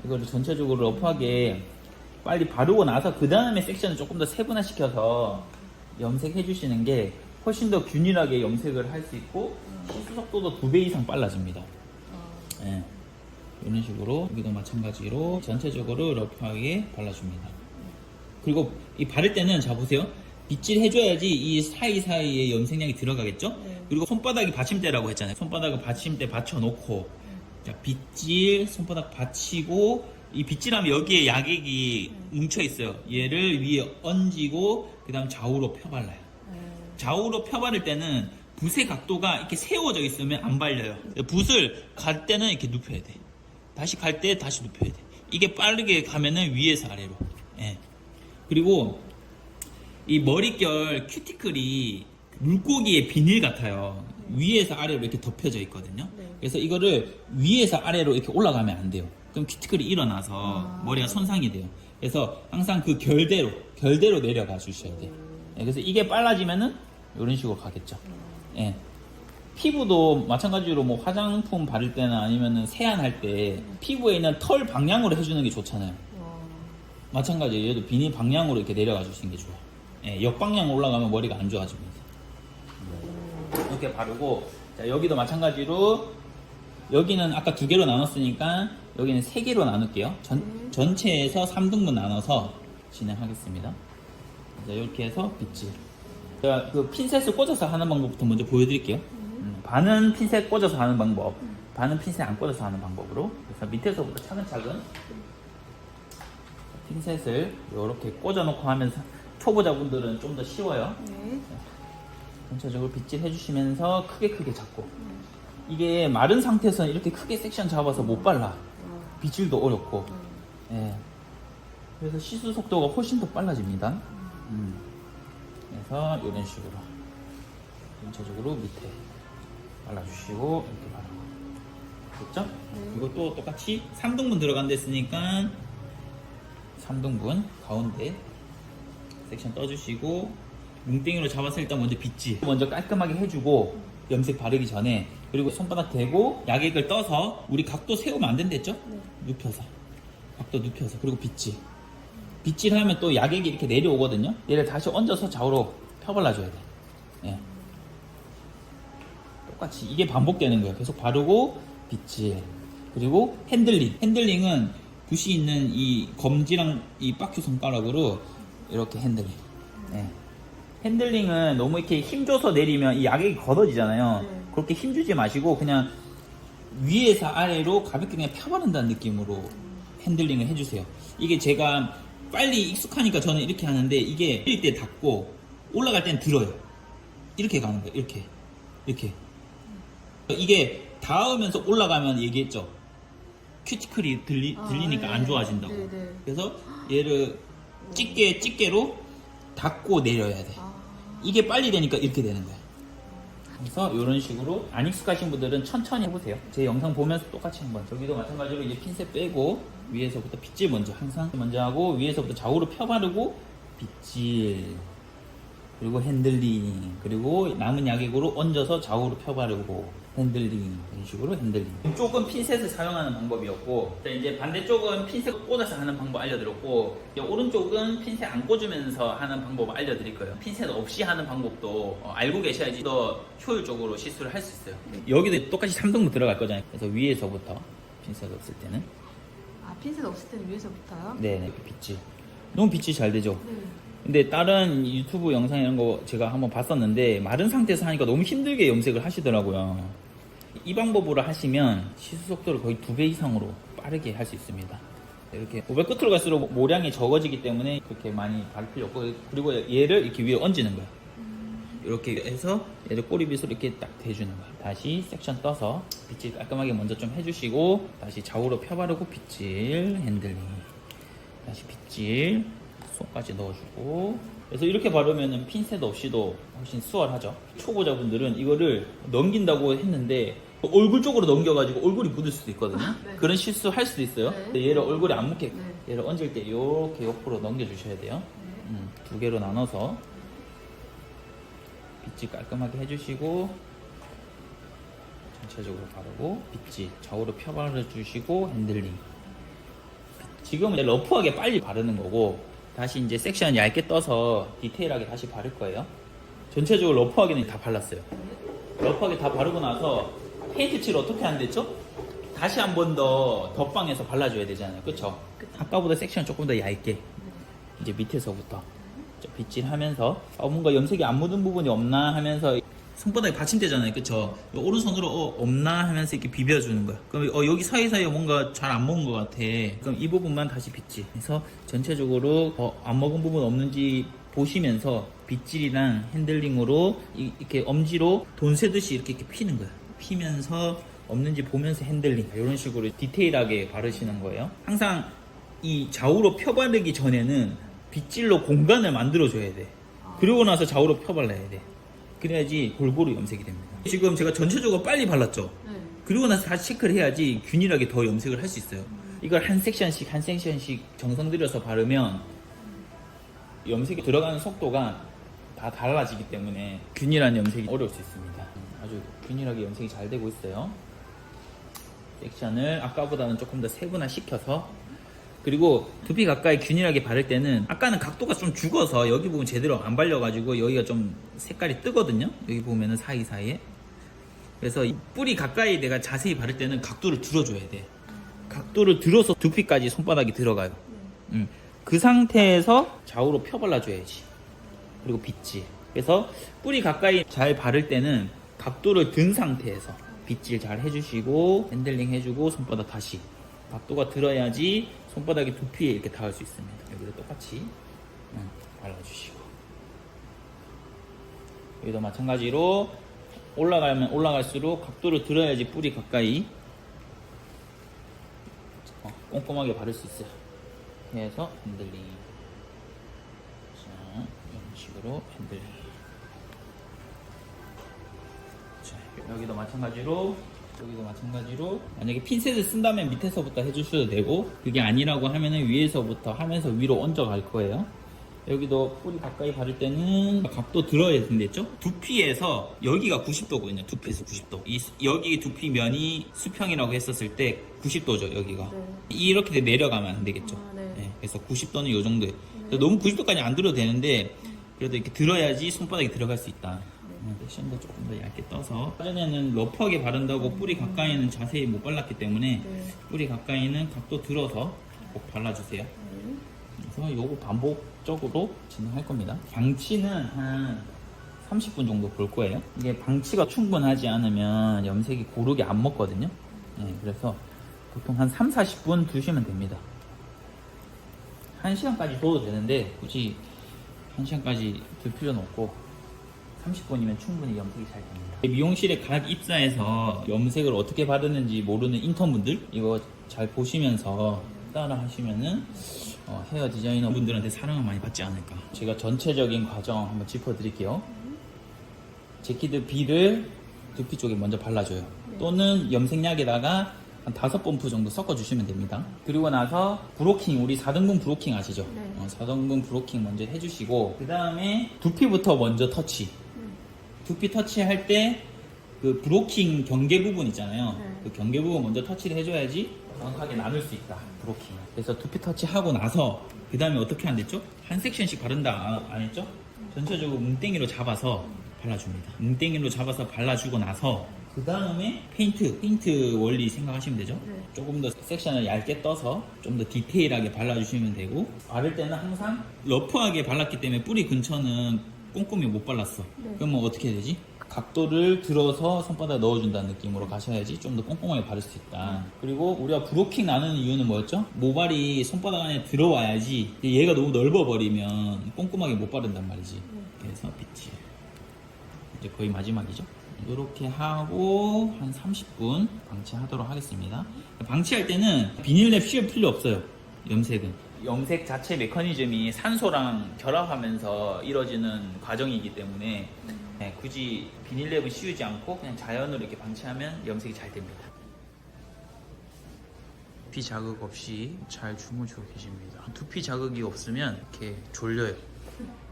이거를 전체적으로 러프하게 빨리 바르고 나서 그 다음에 섹션을 조금 더 세분화시켜서 염색해 주시는 게 훨씬 더 균일하게 염색을 할 수 있고 시수 속도도 2배 이상 빨라집니다. 예. 이런 식으로 여기도 마찬가지로 전체적으로 러프하게 발라줍니다. 그리고 이 바를 때는 자 보세요. 빗질 해줘야지 이 사이사이에 염색약이 들어가겠죠? 네. 그리고 손바닥이 받침대라고 했잖아요. 손바닥을 받침대 받쳐놓고, 자, 빗질, 손바닥 받치고, 이 빗질하면 여기에 약액이 뭉쳐있어요. 얘를 위에 얹고, 그 다음 좌우로 펴발라요. 좌우로 펴바를 때는 붓의 각도가 이렇게 세워져 있으면 안 발려요. 붓을 갈 때는 이렇게 눕혀야 돼. 다시 갈 때 다시 눕혀야 돼. 이게 빠르게 가면은 위에서 아래로. 예. 그리고 이 머릿결 큐티클이 물고기의 비닐 같아요. 위에서 아래로 이렇게 덮여져 있거든요. 네. 그래서 이거를 위에서 아래로 이렇게 올라가면 안 돼요. 그럼 큐티클이 일어나서 머리가 손상이 돼요. 그래서 항상 그 결대로 내려가 주셔야 돼요. 예, 그래서 이게 빨라지면은 이런 식으로 가겠죠. 예. 피부도 마찬가지로 뭐 화장품 바를 때나 아니면은 세안할 때 피부에 있는 털 방향으로 해주는 게 좋잖아요. 마찬가지로 얘도 비닐 방향으로 이렇게 내려가 주시는 게 좋아요. 예, 역방향으로 올라가면 머리가 안 좋아집니다. 이렇게 바르고, 자, 여기도 마찬가지로 여기는 아까 2개로 나눴으니까 여기는 3개로 나눌게요. 전체에서 3등분 나눠서 진행하겠습니다. 자, 이렇게 해서 빗질. 제가 그 핀셋을 꽂아서 하는 방법부터 먼저 보여드릴게요. 반은 핀셋 꽂아서 하는 방법, 반은 핀셋 안 꽂아서 하는 방법으로. 그래서 밑에서부터 차근차근 핀셋을 이렇게 꽂아놓고 하면서 초보자분들은 좀 더 쉬워요. 네. 전체적으로 빗질 해주시면서 크게 잡고. 이게 마른 상태에서는 이렇게 크게 섹션 잡아서 못 발라. 빗질도 어렵고. 예. 그래서 시술 속도가 훨씬 더 빨라집니다. 그래서 이런 식으로 전체적으로 밑에 발라주시고 이렇게 바르고. 됐죠? 이것도 똑같이 3등분 들어간다 했으니까 3등분 가운데 섹션 떠주시고, 뭉땡이로 잡아서 일단 먼저 빗질 먼저 깔끔하게 해주고, 염색 바르기 전에. 그리고 손바닥 대고 약액을 떠서, 우리 각도 세우면 안 된댔죠? 눕혀서, 각도 눕혀서, 그리고 빗질하면 또 약액이 이렇게 내려오거든요. 얘를 다시 얹어서 좌우로 펴발라줘야 돼. 예. 똑같이 이게 반복되는 거예요. 계속 바르고 빗질. 그리고 핸들링은 붓이 있는 이 검지랑 이 바퀴 손가락으로 이렇게 핸들링. 예. 핸들링은 너무 이렇게 힘줘서 내리면 이 약액이 걷어지잖아요. 그렇게 힘주지 마시고 그냥 위에서 아래로 가볍게 그냥 펴바른다는 느낌으로 핸들링을 해주세요. 이게 제가 빨리 익숙하니까 저는 이렇게 하는데, 이게 내릴 때 닿고 올라갈 땐 들어요. 이렇게 가는 거예요. 이렇게. 이게 닿으면서 올라가면 얘기했죠. 큐티클이 들리니까 안 좋아진다고. 네네. 그래서 얘를 집게로 닿고 내려야 돼. 이게 빨리 되니까 이렇게 되는 거야. 그래서 이런 식으로 안 익숙하신 분들은 천천히 해보세요. 제 영상 보면서 똑같이 한번. 저기도 마찬가지로 이제 핀셋 빼고 위에서부터 빗질 항상 먼저 하고, 위에서부터 좌우로 펴바르고 빗질, 그리고 핸들링, 그리고 남은 약액으로 얹어서 좌우로 펴바르고 핸들링, 이런 식으로 핸들링. 이쪽은 핀셋을 사용하는 방법이었고, 이제 반대쪽은 핀셋 꽂아서 하는 방법 알려드렸고, 이제 오른쪽은 핀셋 안 꽂으면서 하는 방법 알려드릴 거예요. 핀셋 없이 하는 방법도 알고 계셔야지 더 효율적으로 시술을 할 수 있어요. 여기도 똑같이 3등분 들어갈 거잖아요. 그래서 위에서부터 핀셋 없을 때는, 핀셋 없을 때는 위에서부터요? 네, 빗질. 너무 빗질 잘 되죠? 네. 근데 다른 유튜브 영상 이런 거 제가 한번 봤었는데, 마른 상태에서 하니까 너무 힘들게 염색을 하시더라고요. 이 방법으로 하시면 시술 속도를 거의 2배 이상으로 빠르게 할 수 있습니다. 이렇게 500 끝으로 갈수록 모량이 적어지기 때문에 그렇게 많이 바를 필요 없고, 그리고 얘를 이렇게 위에 얹는 거예요. 이렇게 해서 얘를 꼬리빗으로 이렇게 딱 대주는 거예요. 다시 섹션 떠서 빗질 깔끔하게 먼저 좀 해주시고, 다시 좌우로 펴바르고 빗질, 핸들링, 다시 빗질, 손까지 넣어주고. 그래서 이렇게 바르면 핀셋 없이도 훨씬 수월하죠. 초보자분들은 이거를 넘긴다고 했는데 얼굴 쪽으로 넘겨가지고 얼굴이 묻을 수도 있거든요. 네. 그런 실수 할 수도 있어요. 네. 근데 얘를 얼굴에 안 묻게, 네. 얘를 얹을 때 이렇게 옆으로 넘겨주셔야 돼요. 2개로 나눠서 빗질 깔끔하게 해주시고, 전체적으로 바르고 빗질 좌우로 펴바르 주시고, 핸들링. 지금은 이제 러프하게 빨리 바르는 거고, 다시 이제 섹션 얇게 떠서 디테일하게 다시 바를 거예요. 전체적으로 러프하게는 다 발랐어요. 러프하게 다 바르고 나서 페인트 칠 어떻게 한댔죠? 다시 한 번 더 덧방해서 발라줘야 되잖아요. 그쵸? 아까보다 섹션 조금 더 얇게. 이제 밑에서부터 빗질하면서 뭔가 염색이 안 묻은 부분이 없나 하면서 손바닥이 받침대잖아요, 그쵸? 오른손으로 없나 하면서 이렇게 비벼주는 거야. 그럼 여기 사이사이에 뭔가 잘 안 먹은 것 같아. 그럼 이 부분만 다시 빗질. 그래서 전체적으로 안 먹은 부분 없는지 보시면서 빗질이랑 핸들링으로 이렇게 엄지로 돈 세듯이 이렇게 피는 거야. 피면서 없는지 보면서 핸들링. 이런 식으로 디테일하게 바르시는 거예요. 항상 이 좌우로 펴바르기 전에는 빗질로 공간을 만들어줘야 돼. 그리고 나서 좌우로 펴발라야 돼. 그래야지 골고루 염색이 됩니다. 지금 제가 전체적으로 빨리 발랐죠? 네. 그리고 나서 다시 체크를 해야지 균일하게 더 염색을 할 수 있어요. 이걸 한 섹션씩 정성 들여서 바르면 염색이 들어가는 속도가 다 달라지기 때문에 균일한 염색이 어려울 수 있습니다. 아주 균일하게 염색이 잘 되고 있어요. 섹션을 아까보다는 조금 더 세분화시켜서, 그리고 두피 가까이 균일하게 바를 때는 아까는 각도가 좀 죽어서 여기 부분 제대로 안 발려가지고 여기가 좀 색깔이 뜨거든요. 여기 보면은 사이사이에. 그래서 이 뿌리 가까이 내가 자세히 바를 때는 각도를 들어줘야 돼. 각도를 들어서 두피까지 손바닥이 들어가요. 그 상태에서 좌우로 펴 발라줘야지. 그리고 빗질. 그래서 뿌리 가까이 잘 바를 때는 각도를 든 상태에서 빗질 잘 해주시고 핸들링 해주고 손바닥 다시 각도가 들어야지 손바닥이 두피에 이렇게 닿을 수 있습니다. 여기도 똑같이 발라주시고, 여기도 마찬가지로 올라가면 올라갈수록 각도를 들어야지 뿌리 가까이 꼼꼼하게 바를 수 있어요. 그래서 핸들링. 자, 이런 식으로 핸들링. 자, 여기도 마찬가지로 만약에 핀셋을 쓴다면 밑에서부터 해주셔도 되고, 그게 아니라고 하면은 위에서부터 하면서 위로 얹어 갈 거예요. 여기도 뿌리 가까이 바를 때는 각도 들어야 된댔죠? 두피에서 여기가 90도거든요. 두피에서 90도. 여기 두피 면이 수평이라고 했었을 때 90도죠, 여기가. 네. 이렇게 내려가면 안 되겠죠. 네. 네, 그래서 90도는 이 정도예요. 너무 90도까지 안 들어도 되는데, 그래도 이렇게 들어야지 손바닥이 들어갈 수 있다. 섹션도 조금 더 얇게 떠서, 전에는 러프하게 바른다고 뿌리 가까이는 자세히 못 발랐기 때문에 뿌리 가까이는 각도 들어서 꼭 발라주세요. 그래서 요거 반복적으로 진행할 겁니다. 방치는 한 30분 정도 볼 거예요. 이게 방치가 충분하지 않으면 염색이 고르게 안 먹거든요. 네, 그래서 보통 한 3-40분 두시면 됩니다. 1시간까지 둬도 되는데 굳이 1시간까지 둘 필요는 없고 30분이면 충분히 염색이 잘 됩니다. 미용실에 갓 입사해서 염색을 어떻게 바르는지 모르는 인턴분들 이거 잘 보시면서 따라 하시면은 헤어 디자이너 분들한테 사랑을 많이 받지 않을까. 제가 전체적인 과정 한번 짚어드릴게요. 제키드 B를 두피 쪽에 먼저 발라줘요. 또는 염색약에다가 한 5펌프 정도 섞어주시면 됩니다. 그리고 나서 브로킹, 우리 4등분 브로킹 아시죠? 네. 4등분 브로킹 먼저 해주시고, 그 다음에 두피부터 먼저 터치. 두피 터치할 때 그 브로킹 경계 부분 있잖아요. 그 경계 부분 먼저 터치를 해줘야지 정확하게 나눌 수 있다, 브로킹을. 그래서 두피 터치하고 나서 그 다음에 어떻게 한댔죠? 한 섹션씩 바른다 안 했죠? 전체적으로 뭉땡이로 잡아서 발라줍니다. 뭉땡이로 잡아서 발라주고 나서 그 다음에 페인트 원리 생각하시면 되죠? 조금 더 섹션을 얇게 떠서 좀 더 디테일하게 발라주시면 되고, 바를 때는 항상 러프하게 발랐기 때문에 뿌리 근처는 꼼꼼히 못 발랐어. 그러면 어떻게 해야 되지? 각도를 들어서 손바닥에 넣어준다는 느낌으로 가셔야지 좀 더 꼼꼼하게 바를 수 있다. 그리고 우리가 브로킹 나누는 이유는 뭐였죠? 모발이 손바닥 안에 들어와야지. 얘가 너무 넓어버리면 꼼꼼하게 못 바른단 말이지. 그래서 빗질. 이제 거의 마지막이죠. 이렇게 하고 한 30분 방치하도록 하겠습니다. 방치할 때는 비닐랩 씌울 필요 없어요. 염색은. 염색 자체 메커니즘이 산소랑 결합하면서 이루어지는 과정이기 때문에 굳이 비닐랩은 씌우지 않고 그냥 자연으로 이렇게 방치하면 염색이 잘 됩니다. 두피 자극 없이 잘 주무시고 계십니다. 두피 자극이 없으면 이렇게 졸려요.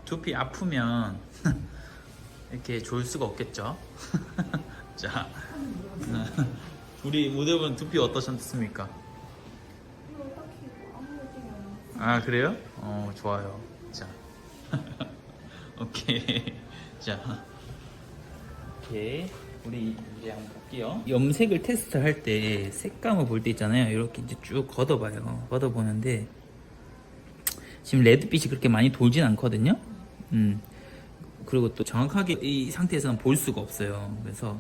두피 아프면 이렇게 졸 수가 없겠죠. 자, 우리 모델분 두피 어떠셨습니까? 아, 그래요? 좋아요. 자, 오케이. 자, 이렇게 우리 이제 한번 볼게요. 염색을 테스트할 때 색감을 볼 때 있잖아요. 이렇게 이제 쭉 걷어봐요. 걷어보는데 지금 레드빛이 그렇게 많이 돌진 않거든요. 그리고 또 정확하게 이 상태에서는 볼 수가 없어요. 그래서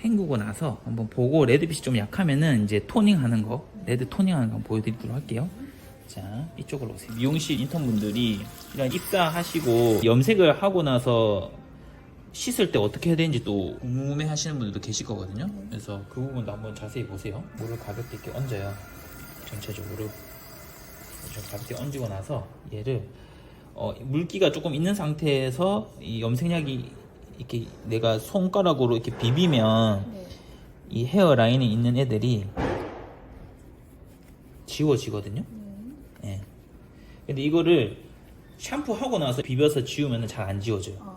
헹구고 나서 한번 보고 레드빛이 좀 약하면은 이제 토닝하는 거, 레드 토닝하는 거 한번 보여드리도록 할게요. 자, 이쪽으로 오세요. 미용실 인턴분들이 이런 입사하시고 염색을 하고 나서 씻을 때 어떻게 해야 되는지 또 궁금해 하시는 분들도 계실 거거든요. 그래서 그 부분도 한번 자세히 보세요. 물을 가볍게 이렇게 얹어요. 전체적으로 좀 가볍게 얹고 나서 얘를 물기가 조금 있는 상태에서 이 염색약이 이렇게 내가 손가락으로 이렇게 비비면 네. 이 헤어라인에 있는 애들이 지워지거든요. 예. 근데 이거를 샴푸하고 나서 비벼서 지우면 잘 안 지워져요.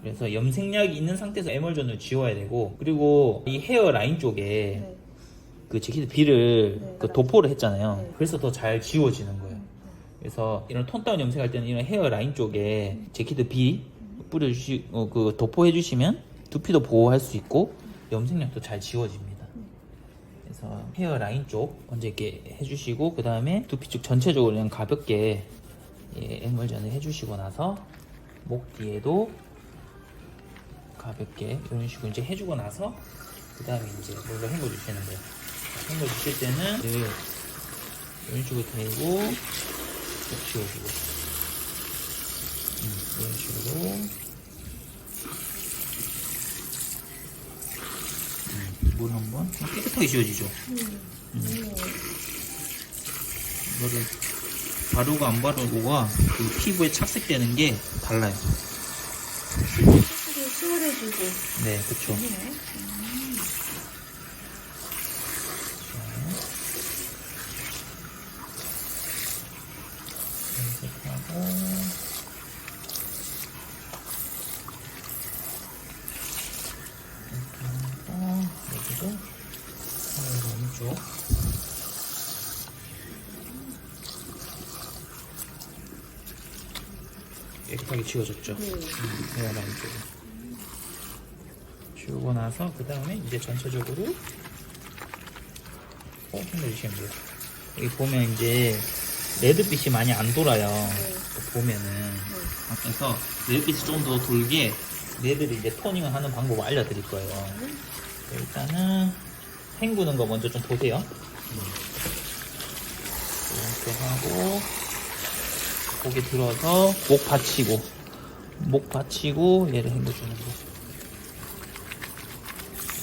그래서 염색약이 있는 상태에서 에멀전을 지워야 되고, 그리고 이 헤어라인 쪽에 네. 그 제키드 B를 네. 그 도포를 했잖아요. 네. 그래서 더 잘 지워지는 거예요. 그래서 이런 톤다운 염색할 때는 이런 헤어라인 쪽에 제키드 B 그 도포해 주시면 두피도 보호할 수 있고 염색약도 잘 지워집니다. 그래서 헤어라인 쪽 먼저 이렇게 해주시고, 그 다음에 두피 쪽 전체적으로 그냥 가볍게 에멀전을 해주시고 나서 목 뒤에도 가볍게 이런 식으로 이제 해주고 나서 그 다음에 이제 물로 헹궈 주시는 거예요. 헹궈 주실 때는 이런 식으로 대고 쭉 지워주고, 이런 식으로 물 한번 깨끗하게 지워지죠. 이거를 바르고 안 바르고가 그 피부에 착색되는 게 달라요. 스스로 수월해지고. 네, 그쵸. 염색하고 이렇게 하고 여기도 오른쪽 깨끗하게 지워졌죠. 헤어라인 쪽에 지우고 나서 그 다음에 이제 전체적으로 헹궈주시면 돼요. 여기 보면 이제 레드빛이 많이 안 돌아요. 보면은. 그래서 레드빛이 좀 더 돌게 레드를 이제 토닝을 하는 방법을 알려드릴 거예요. 일단은 헹구는 거 먼저 좀 보세요. 이렇게 하고 고개 들어서 목 받치고 얘를 헹궈주는 거.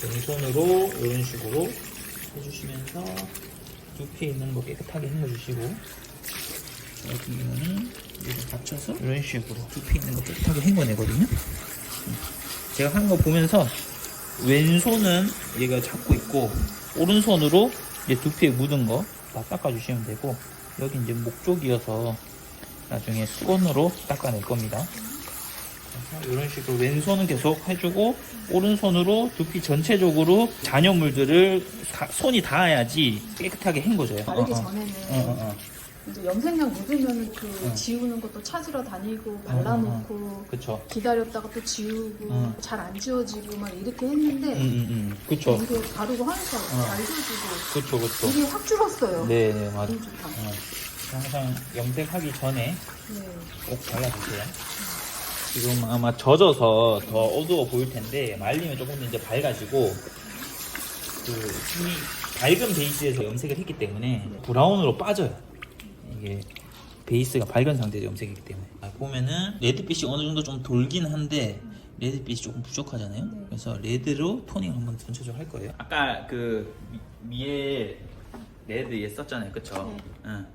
왼손으로 이런 식으로 해주시면서 두피에 있는 거 깨끗하게 헹궈주시고, 같은 경우는 얘를 받쳐서 이런 식으로 두피 있는 거 깨끗하게 헹궈내거든요. 제가 하는 거 보면서 왼손은 얘가 잡고 있고 오른손으로 이제 두피에 묻은 거 다 닦아주시면 되고, 여기 이제 목 쪽이어서 나중에 수건으로 닦아낼 겁니다. 그래서 이런 식으로 왼손은 계속 해주고 오른손으로 두피 전체적으로 잔여물들을 손이 닿아야지 깨끗하게 헹궈져요. 바르기 전에는 이제 염색약 묻으면 그 지우는 것도 찾으러 다니고 발라놓고 그쵸. 기다렸다가 또 지우고 잘 안 지워지고 막 이렇게 했는데 그쵸. 이게 바르고 하니까 잘 지워지고 그쵸. 이게 확 줄었어요. 네, 맞아요. 너무 좋다. 항상 염색하기 전에 네. 꼭 발라주세요. 지금 아마 젖어서 더 어두워 보일 텐데 말리면 조금 더 이제 밝아지고, 그 이미 밝은 베이스에서 염색을 했기 때문에 브라운으로 빠져요. 이게 베이스가 밝은 상태에서 염색이기 때문에. 보면은 레드빛이 어느 정도 좀 돌긴 한데 레드빛이 조금 부족하잖아요. 그래서 레드로 토닝 한번 전체적으로 할 거예요. 아까 그 위에 레드 얘 썼잖아요, 그쵸? 응.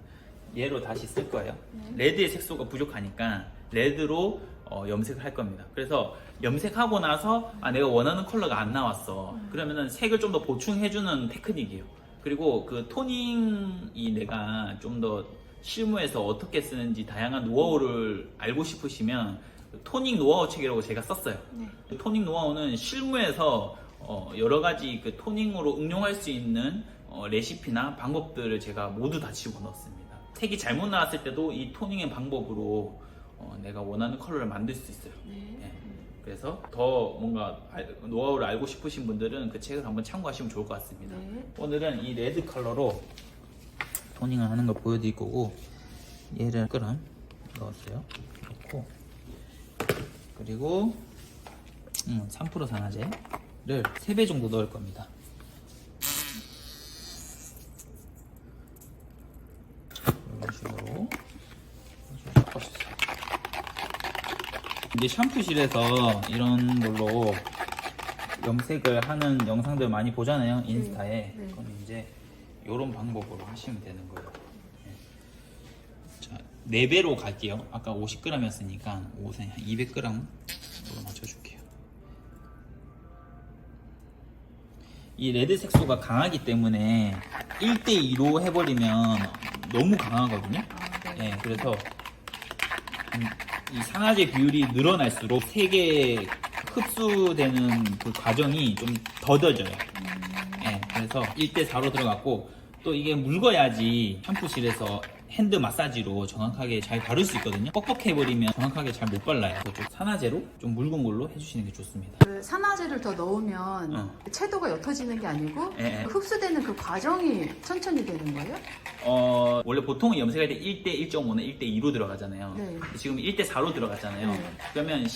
얘로 다시 쓸 거예요. 레드의 색소가 부족하니까 레드로 염색을 할 겁니다. 그래서 염색하고 나서 내가 원하는 컬러가 안 나왔어. 그러면은 색을 좀 더 보충해주는 테크닉이에요. 그리고 그 토닝이 내가 좀 더 실무에서 어떻게 쓰는지 다양한 노하우를 알고 싶으시면 토닝 노하우 책이라고 제가 썼어요. 그 토닝 노하우는 실무에서 여러 가지 그 토닝으로 응용할 수 있는 레시피나 방법들을 제가 모두 다 집어넣었습니다. 색이 잘못 나왔을 때도 이 토닝의 방법으로 내가 원하는 컬러를 만들 수 있어요. 네. 그래서 더 뭔가 노하우를 알고 싶으신 분들은 그 책을 한번 참고하시면 좋을 것 같습니다. 오늘은 이 레드 컬러로 토닝을 하는 걸 보여드릴 거고, 얘를 끌어 넣었어요. 넣고 그리고 3% 산화제를 3배 정도 넣을 겁니다. 이런 식으로 섞어주세요. 이제 샴푸실에서 이런 걸로 염색을 하는 영상들 많이 보잖아요, 인스타에. 네. 그럼 이제 이런 방법으로 하시면 되는 거예요. 자, 4배로 갈게요. 아까 50g이었으니까 200g으로 맞춰줄게요. 이 레드 색소가 강하기 때문에 1대2로 해버리면 너무 강하거든요. 네, 그래서 이 산화제 비율이 늘어날수록 색에 흡수되는 그 과정이 좀 더뎌져요. 네, 그래서 1대4로 들어갔고, 또 이게 묽어야지 샴푸실에서 핸드 마사지로 정확하게 잘 바를 수 있거든요. 뻑뻑해버리면 정확하게 잘 못 발라요. 좀 산화제로 좀 묽은 걸로 해주시는 게 좋습니다. 그 산화제를 더 넣으면 채도가 옅어지는 게 아니고 예, 예. 흡수되는 그 과정이 천천히 되는 거예요? 원래 보통 염색할 때 1대 1.5는 1대 2로 들어가잖아요. 네. 지금 1대 4로 들어갔잖아요. 네. 그러면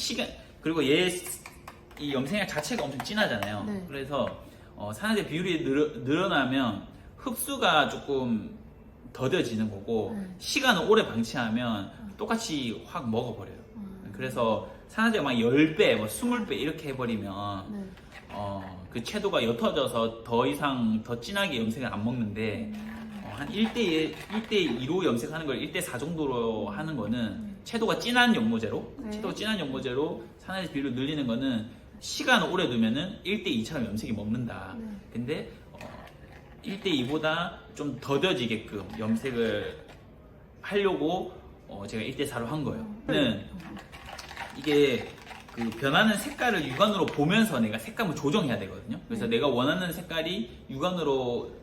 그리고 이 염색약 자체가 엄청 진하잖아요. 네. 그래서 산화제 비율이 늘어나면 흡수가 조금 더뎌지는 거고, 시간을 오래 방치하면 똑같이 확 먹어버려요. 그래서 산화제가 막 10배, 뭐 20배 이렇게 해버리면 네. 그 채도가 옅어져서 더 이상 더 진하게 염색을 안 먹는데, 한 1대2로 염색하는 걸 1대4 정도로 하는 거는 채도가 진한 연모제로, 채도가 진한 연모제로 산화제 비율을 늘리는 거는 시간을 오래 두면은 1대2처럼 염색이 먹는다. 근데 1대2보다 좀 더뎌지게끔 염색을 하려고 제가 1대4로 한 거예요. 이게 그 변하는 색깔을 육안으로 보면서 내가 색감을 조정해야 되거든요. 그래서 내가 원하는 색깔이 육안으로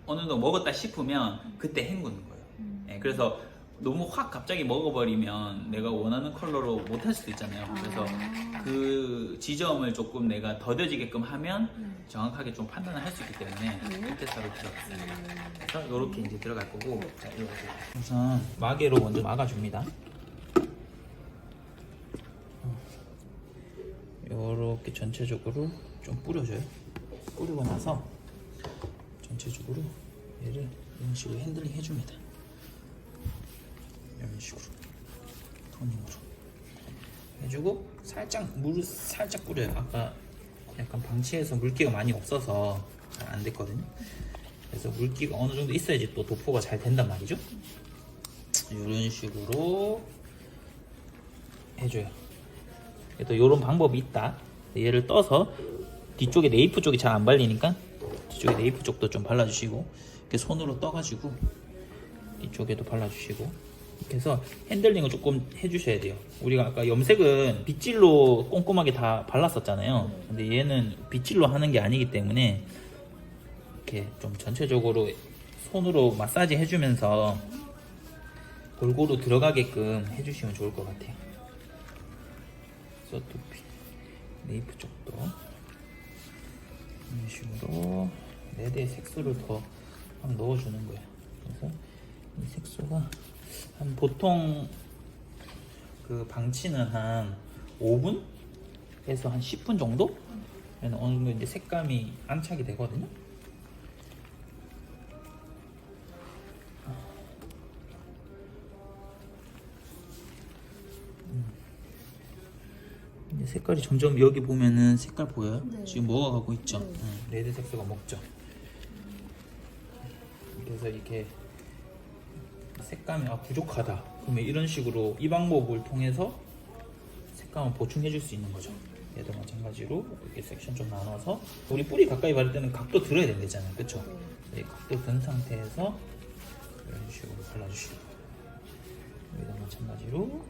어느 정도 먹었다 싶으면 그때 헹구는 거예요. 네, 그래서 너무 확 갑자기 먹어버리면 내가 원하는 컬러로 못 할 수도 있잖아요. 그래서 그 지점을 조금 내가 더뎌지게끔 하면 정확하게 좀 판단을 할 수 있기 때문에 1대4로 들어갔어요. 그래서 이렇게 이제 들어갈 거고, 자, 이렇게 우선 마개로 먼저 막아줍니다. 이렇게 전체적으로 좀 뿌려줘요. 뿌리고 나서 전체적으로 얘를 이런 식으로 핸들링 해줍니다. 이런 식으로 토닝으로 해주고, 물을 살짝 뿌려요. 아까 약간 방치해서 물기가 많이 없어서 잘 안 됐거든요. 그래서 물기가 어느 정도 있어야지 또 도포가 잘 된단 말이죠. 이런 식으로 해줘요. 또 이런 방법이 있다. 얘를 떠서 뒤쪽에 네이프 쪽이 잘 안 발리니까 뒤쪽에 네이프 쪽도 좀 발라주시고, 이렇게 손으로 떠가지고 이쪽에도 발라주시고, 이렇게 해서 핸들링을 조금 해주셔야 돼요. 우리가 아까 염색은 빗질로 꼼꼼하게 다 발랐었잖아요. 근데 얘는 빗질로 하는 게 아니기 때문에 이렇게 좀 전체적으로 손으로 마사지 해주면서 골고루 들어가게끔 해주시면 좋을 것 같아요. 그래서 네이프 쪽도 이런 식으로 4대의 색소를 더 막 넣어주는 거예요. 그래서 이 색소가 보통 그 방치는 한 5분에서 한 10분 정도? 어느 정도 이제 색감이 안착이 되거든요. 이제 색깔이 점점, 여기 보면은 색깔 보여요? 네. 지금 먹어가고 있죠? 네. 레드 색소가 먹죠. 그래서 이렇게 색감이 부족하다 그러면 이런 식으로 이 방법을 통해서 색감을 보충해 줄 수 있는 거죠. 얘도 마찬가지로 이렇게 섹션 좀 나눠서, 우리 뿌리 가까이 바를 때는 각도 들어야 된다잖아요, 그쵸? 네, 각도 든 상태에서 이런 식으로 발라주시고, 여기도 마찬가지로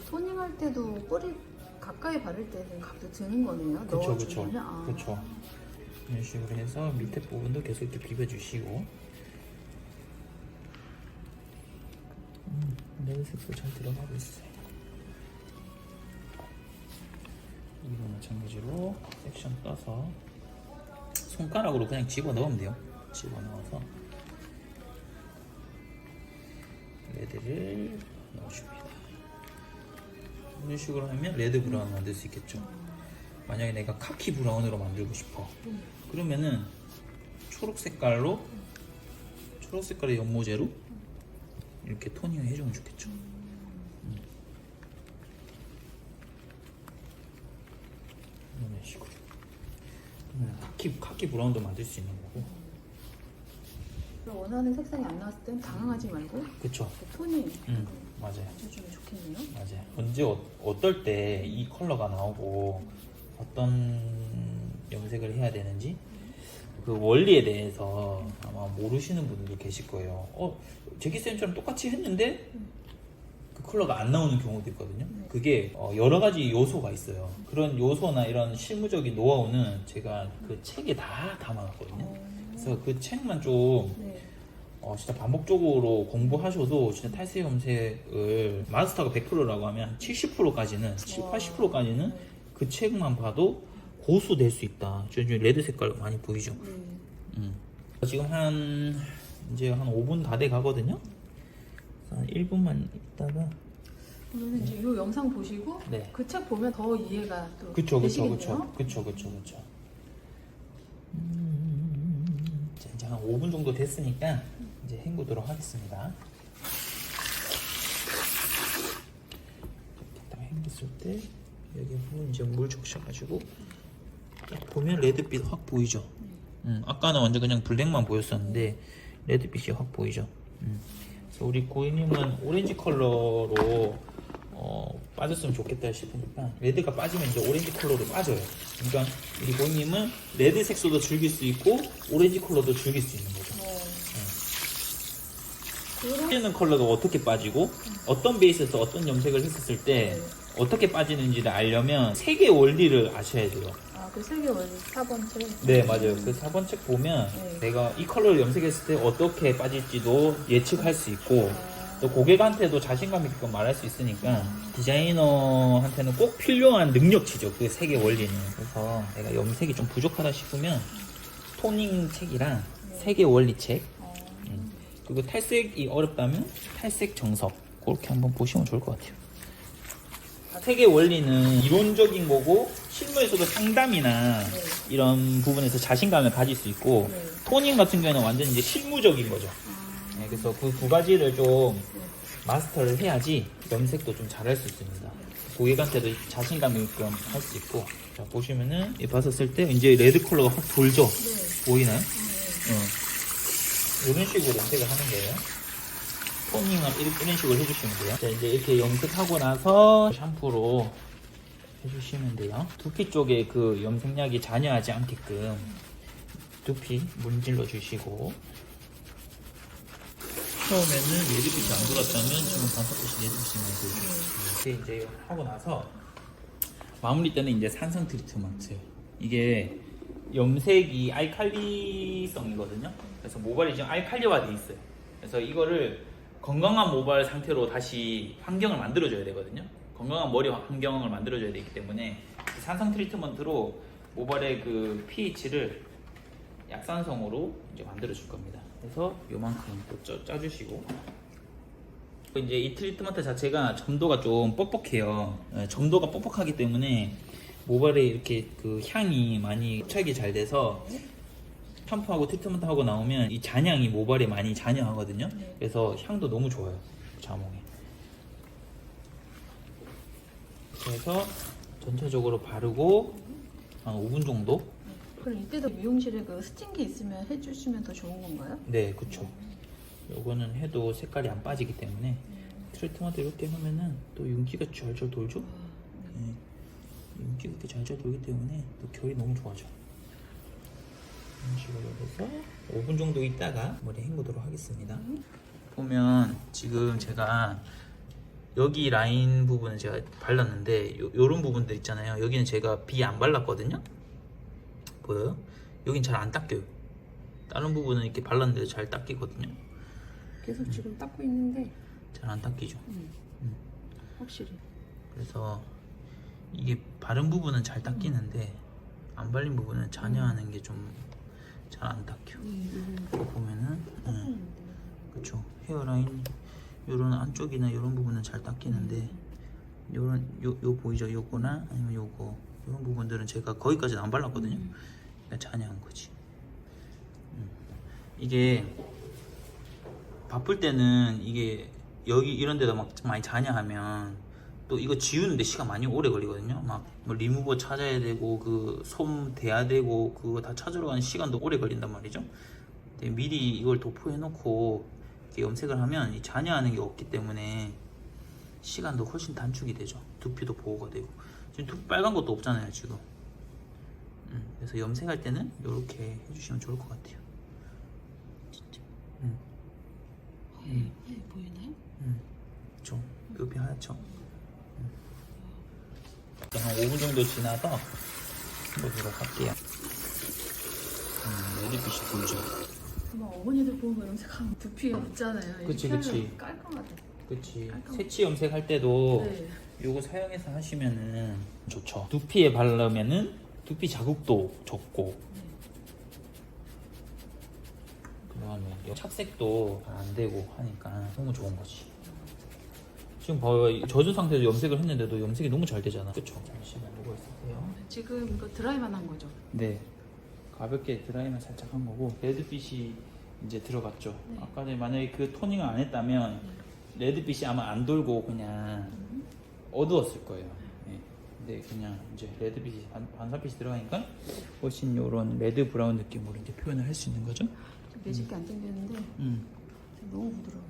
토닝할 때도 뿌리 가까이 바를 때는 각도 드는 거네요. 그쵸. 넣어주면. 그쵸. 이런 식으로 해서 밑에 부분도 계속 이렇게 비벼주시고, 레드 색소 잘 들어가고 있어요. 이거 마찬가지로 섹션 떠서 손가락으로 그냥 집어 넣으면 돼요. 집어 넣어서 염색을 넣어줍니다. 이런 식으로 하면 레드 브라운 만들 수 있겠죠. 만약에 내가 카키 브라운으로 만들고 싶어. 그러면은 초록 색깔의 연모제로 이렇게 토닝을 해주면 좋겠죠. 이런 식으로. 그러면 카키 브라운도 만들 수 있는 거고. 원하는 색상이 안 나왔을 땐 당황하지 말고 그쵸. 그 톤이 맞아요. 맞춰주면 좋겠네요. 맞아요. 언제 어떨 때 이 컬러가 나오고 어떤 염색을 해야 되는지 그 원리에 대해서 아마 모르시는 분들도 계실 거예요. 제키쌤처럼 똑같이 했는데 그 컬러가 안 나오는 경우도 있거든요. 그게 여러 가지 요소가 있어요. 그런 요소나 이런 실무적인 노하우는 제가 그 책에 다 담아놨거든요. 그래서 그 책만 좀 네. 진짜 반복적으로 공부하셔도 진짜 탈색 염색을 마스터가 100%라고 하면 한 70%까지는 80%까지는 그 책만 봐도 고수 될 수 있다. 저기 레드 색깔 많이 보이죠? 지금 이제 한 5분 다 돼 가거든요. 한 1분만 있다가 그러면 이제 이 영상 보시고 네. 그 책 보면 더 이해가 또 그쵸. 되시겠네요. 자, 이제 한 5분 정도 됐으니까 이제 헹구도록 하겠습니다. 이렇게 딱 헹겼을 때 여기 보면 이제 물 적셔가지고 딱 보면 레드빛 확 보이죠? 아까는 완전 그냥 블랙만 보였었는데 레드빛이 확 보이죠? 그래서 우리 고객님은 오렌지 컬러로 빠졌으면 좋겠다 싶으니까 레드가 빠지면 이제 오렌지 컬러로 빠져요. 그러니까 우리 고객님은 레드 색소도 즐길 수 있고 오렌지 컬러도 즐길 수 있는 거죠. 빠지는 컬러가 어떻게 빠지고 어떤 베이스에서 어떤 염색을 했었을 때 어떻게 빠지는지를 알려면 색의 원리를 아셔야 돼요. 그 색의 원리 4번 책. 네, 맞아요. 그 4번 책 보면 내가 이 컬러를 염색했을 때 어떻게 빠질지도 예측할 수 있고 또 고객한테도 자신감 있게 말할 수 있으니까 디자이너한테는 꼭 필요한 능력치죠. 그 색의 원리는. 그래서 내가 염색이 좀 부족하다 싶으면 토닝 책이랑 색의 원리 책 그리고 탈색이 어렵다면 탈색 정석 그렇게 한번 보시면 좋을 것 같아요. 색의 원리는 이론적인 거고 실무에서도 상담이나 이런 부분에서 자신감을 가질 수 있고 토닝 같은 경우는 완전 이제 실무적인 거죠. 네, 그래서 그 두 가지를 좀 마스터를 해야지 염색도 좀 잘할 수 있습니다. 고객한테도 자신감 있게 할 수 있고. 자, 보시면은 이 봤었을 때 이제 레드 컬러가 확 돌죠? 보이나요? 이런 식으로 염색을 하는 거예요. 토닝을 이런 식으로 해주시면 돼요. 자, 이제 이렇게 염색하고 나서 샴푸로 해주시면 돼요. 두피 쪽에 그 염색약이 잔여하지 않게끔 두피 문질러 주시고 처음에는 레드빛이 안 돌았다면 지금 반짝빛이 레드빛이 많이 보여줘요. 이제 하고 나서 마무리 때는 이제 산성 트리트먼트. 이게 염색이 알칼리성이거든요. 그래서 모발이 지금 알칼리화돼 있어요. 그래서 이거를 건강한 모발 상태로 다시 환경을 만들어줘야 되거든요. 건강한 머리 환경을 만들어줘야 되기 때문에 산성 트리트먼트로 모발의 그 pH를 약산성으로 이제 만들어줄 겁니다. 그래서 요만큼 또 짜주시고 이제 이 트리트먼트 자체가 점도가 좀 뻑뻑해요. 점도가 뻑뻑하기 때문에 모발에 이렇게 그 향이 많이 흡착이 잘 돼서 샴푸하고 트리트먼트 하고 나오면 이 잔향이 모발에 많이 잔여하거든요. 그래서 향도 너무 좋아요. 자몽에. 그래서 전체적으로 바르고 한 5분 정도. 그럼 이때도 미용실에 그 스팀기 있으면 해주시면 더 좋은 건가요? 네, 그쵸. 요거는 해도 색깔이 안 빠지기 때문에 트리트먼트 이렇게 하면은 또 윤기가 잘잘 돌죠? 네. 윤기가 이렇게 잘잘 돌기 때문에 또 결이 너무 좋아져. 이런 식으로 해서 5분 정도 있다가 머리 헹구도록 하겠습니다. 보면 지금 제가 여기 라인 부분은 제가 발랐는데 요런 부분들 있잖아요. 여기는 제가 비 안 발랐거든요. 보여요? 여긴 잘 안 닦여요. 다른 부분은 이렇게 발랐는데 잘 닦이거든요. 계속 지금 닦고 있는데 잘 안 닦이죠. 확실히. 그래서 이게 바른 부분은 잘 닦이는데 안 발린 부분은 잔여하는 게 좀 잘 안 닦여. 이거 보면은 그쵸, 헤어라인 요런 안쪽이나 요런 부분은 잘 닦이는데 요런 요 보이죠? 요거나 아니면 요거 요런 부분들은 제가 거기까지는 안 발랐거든요. 그러니까 잔여한 거지. 이게 바쁠 때는 이게 여기 이런 데다 막 많이 잔여하면 또 이거 지우는데 시간 많이 오래 걸리거든요. 막 뭐 리무버 찾아야 되고 그 솜 대야 되고 그거 다 찾으러 가는 시간도 오래 걸린단 말이죠. 근데 미리 이걸 도포해 놓고 이렇게 염색을 하면 이 잔여하는 게 없기 때문에 시간도 훨씬 단축이 되죠. 두피도 보호가 되고 지금 두피 빨간 것도 없잖아요 지금. 그래서 염색할 때는 이렇게 해주시면 좋을 것 같아요. 진짜. 하얘 보이나요? 좀 옆이 하얗죠. 한 5분 정도 지나서 보도록 할게요. 레드빛이 보이죠? 뭐 어머니들 보면 염색하면 두피가 붙잖아요. 그치, 이렇게 그치. 하면 깔끔하대. 그치. 깔끔하게. 새치 염색할 때도 네. 요거 사용해서 하시면은 좋죠. 두피에 바르면은 두피 자국도 적고 그다음에 착색도 잘 안 되고 하니까 너무 좋은 거지. 지금 봐요. 젖은 상태에서 염색을 했는데도 염색이 너무 잘 되잖아. 그쵸? 잠시만 보고 있으세요. 지금 이거 드라이만 한 거죠? 네. 가볍게 드라이만 살짝 한 거고 레드빛이 이제 들어갔죠. 네. 아까 전에 만약에 그 토닝을 안 했다면 레드빛이 아마 안 돌고 그냥 어두웠을 거예요. 네. 근데 그냥 이제 레드빛이 반사빛이 들어가니까 훨씬 요런 레드 브라운 느낌으로 이제 표현을 할 수 있는 거죠. 좀 매직게 안 생겼는데 너무 부드러워.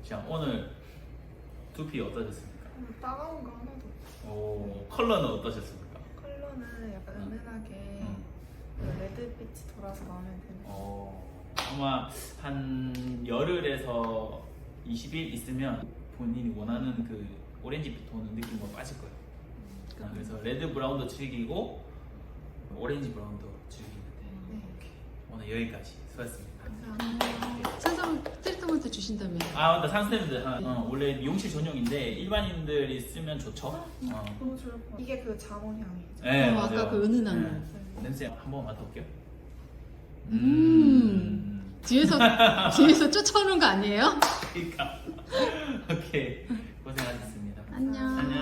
자, 오늘 두피 어떠셨습니까? 따가운 거 하나도 없어. 오, 컬러는 어떠셨습니까? 컬러는 약간 은은하게 그 레드빛이 돌아서 마음에 드는. 아마 한 열흘에서 20일 있으면 본인이 원하는 그 오렌지빛 도는 느낌으로 빠질 거예요. 그래서 레드 브라운도 즐기고 오렌지 브라운도 즐기는데 오늘 여기까지 수고하셨습니다. 산성 트리트먼트 주신다면? 아 맞다, 산스템들 원래 미용실 전용인데 일반인들이 쓰면 좋죠. 너무 좋을 것 같아. 이게 그 자몽 향이죠. 네, 아까 맞아요. 그 은은한 네. 거. 냄새 한번 맡아볼게요. 뒤에서 쫓아오는 거 아니에요? 그러니까 오케이, 고생하셨습니다. 안녕. 안녕.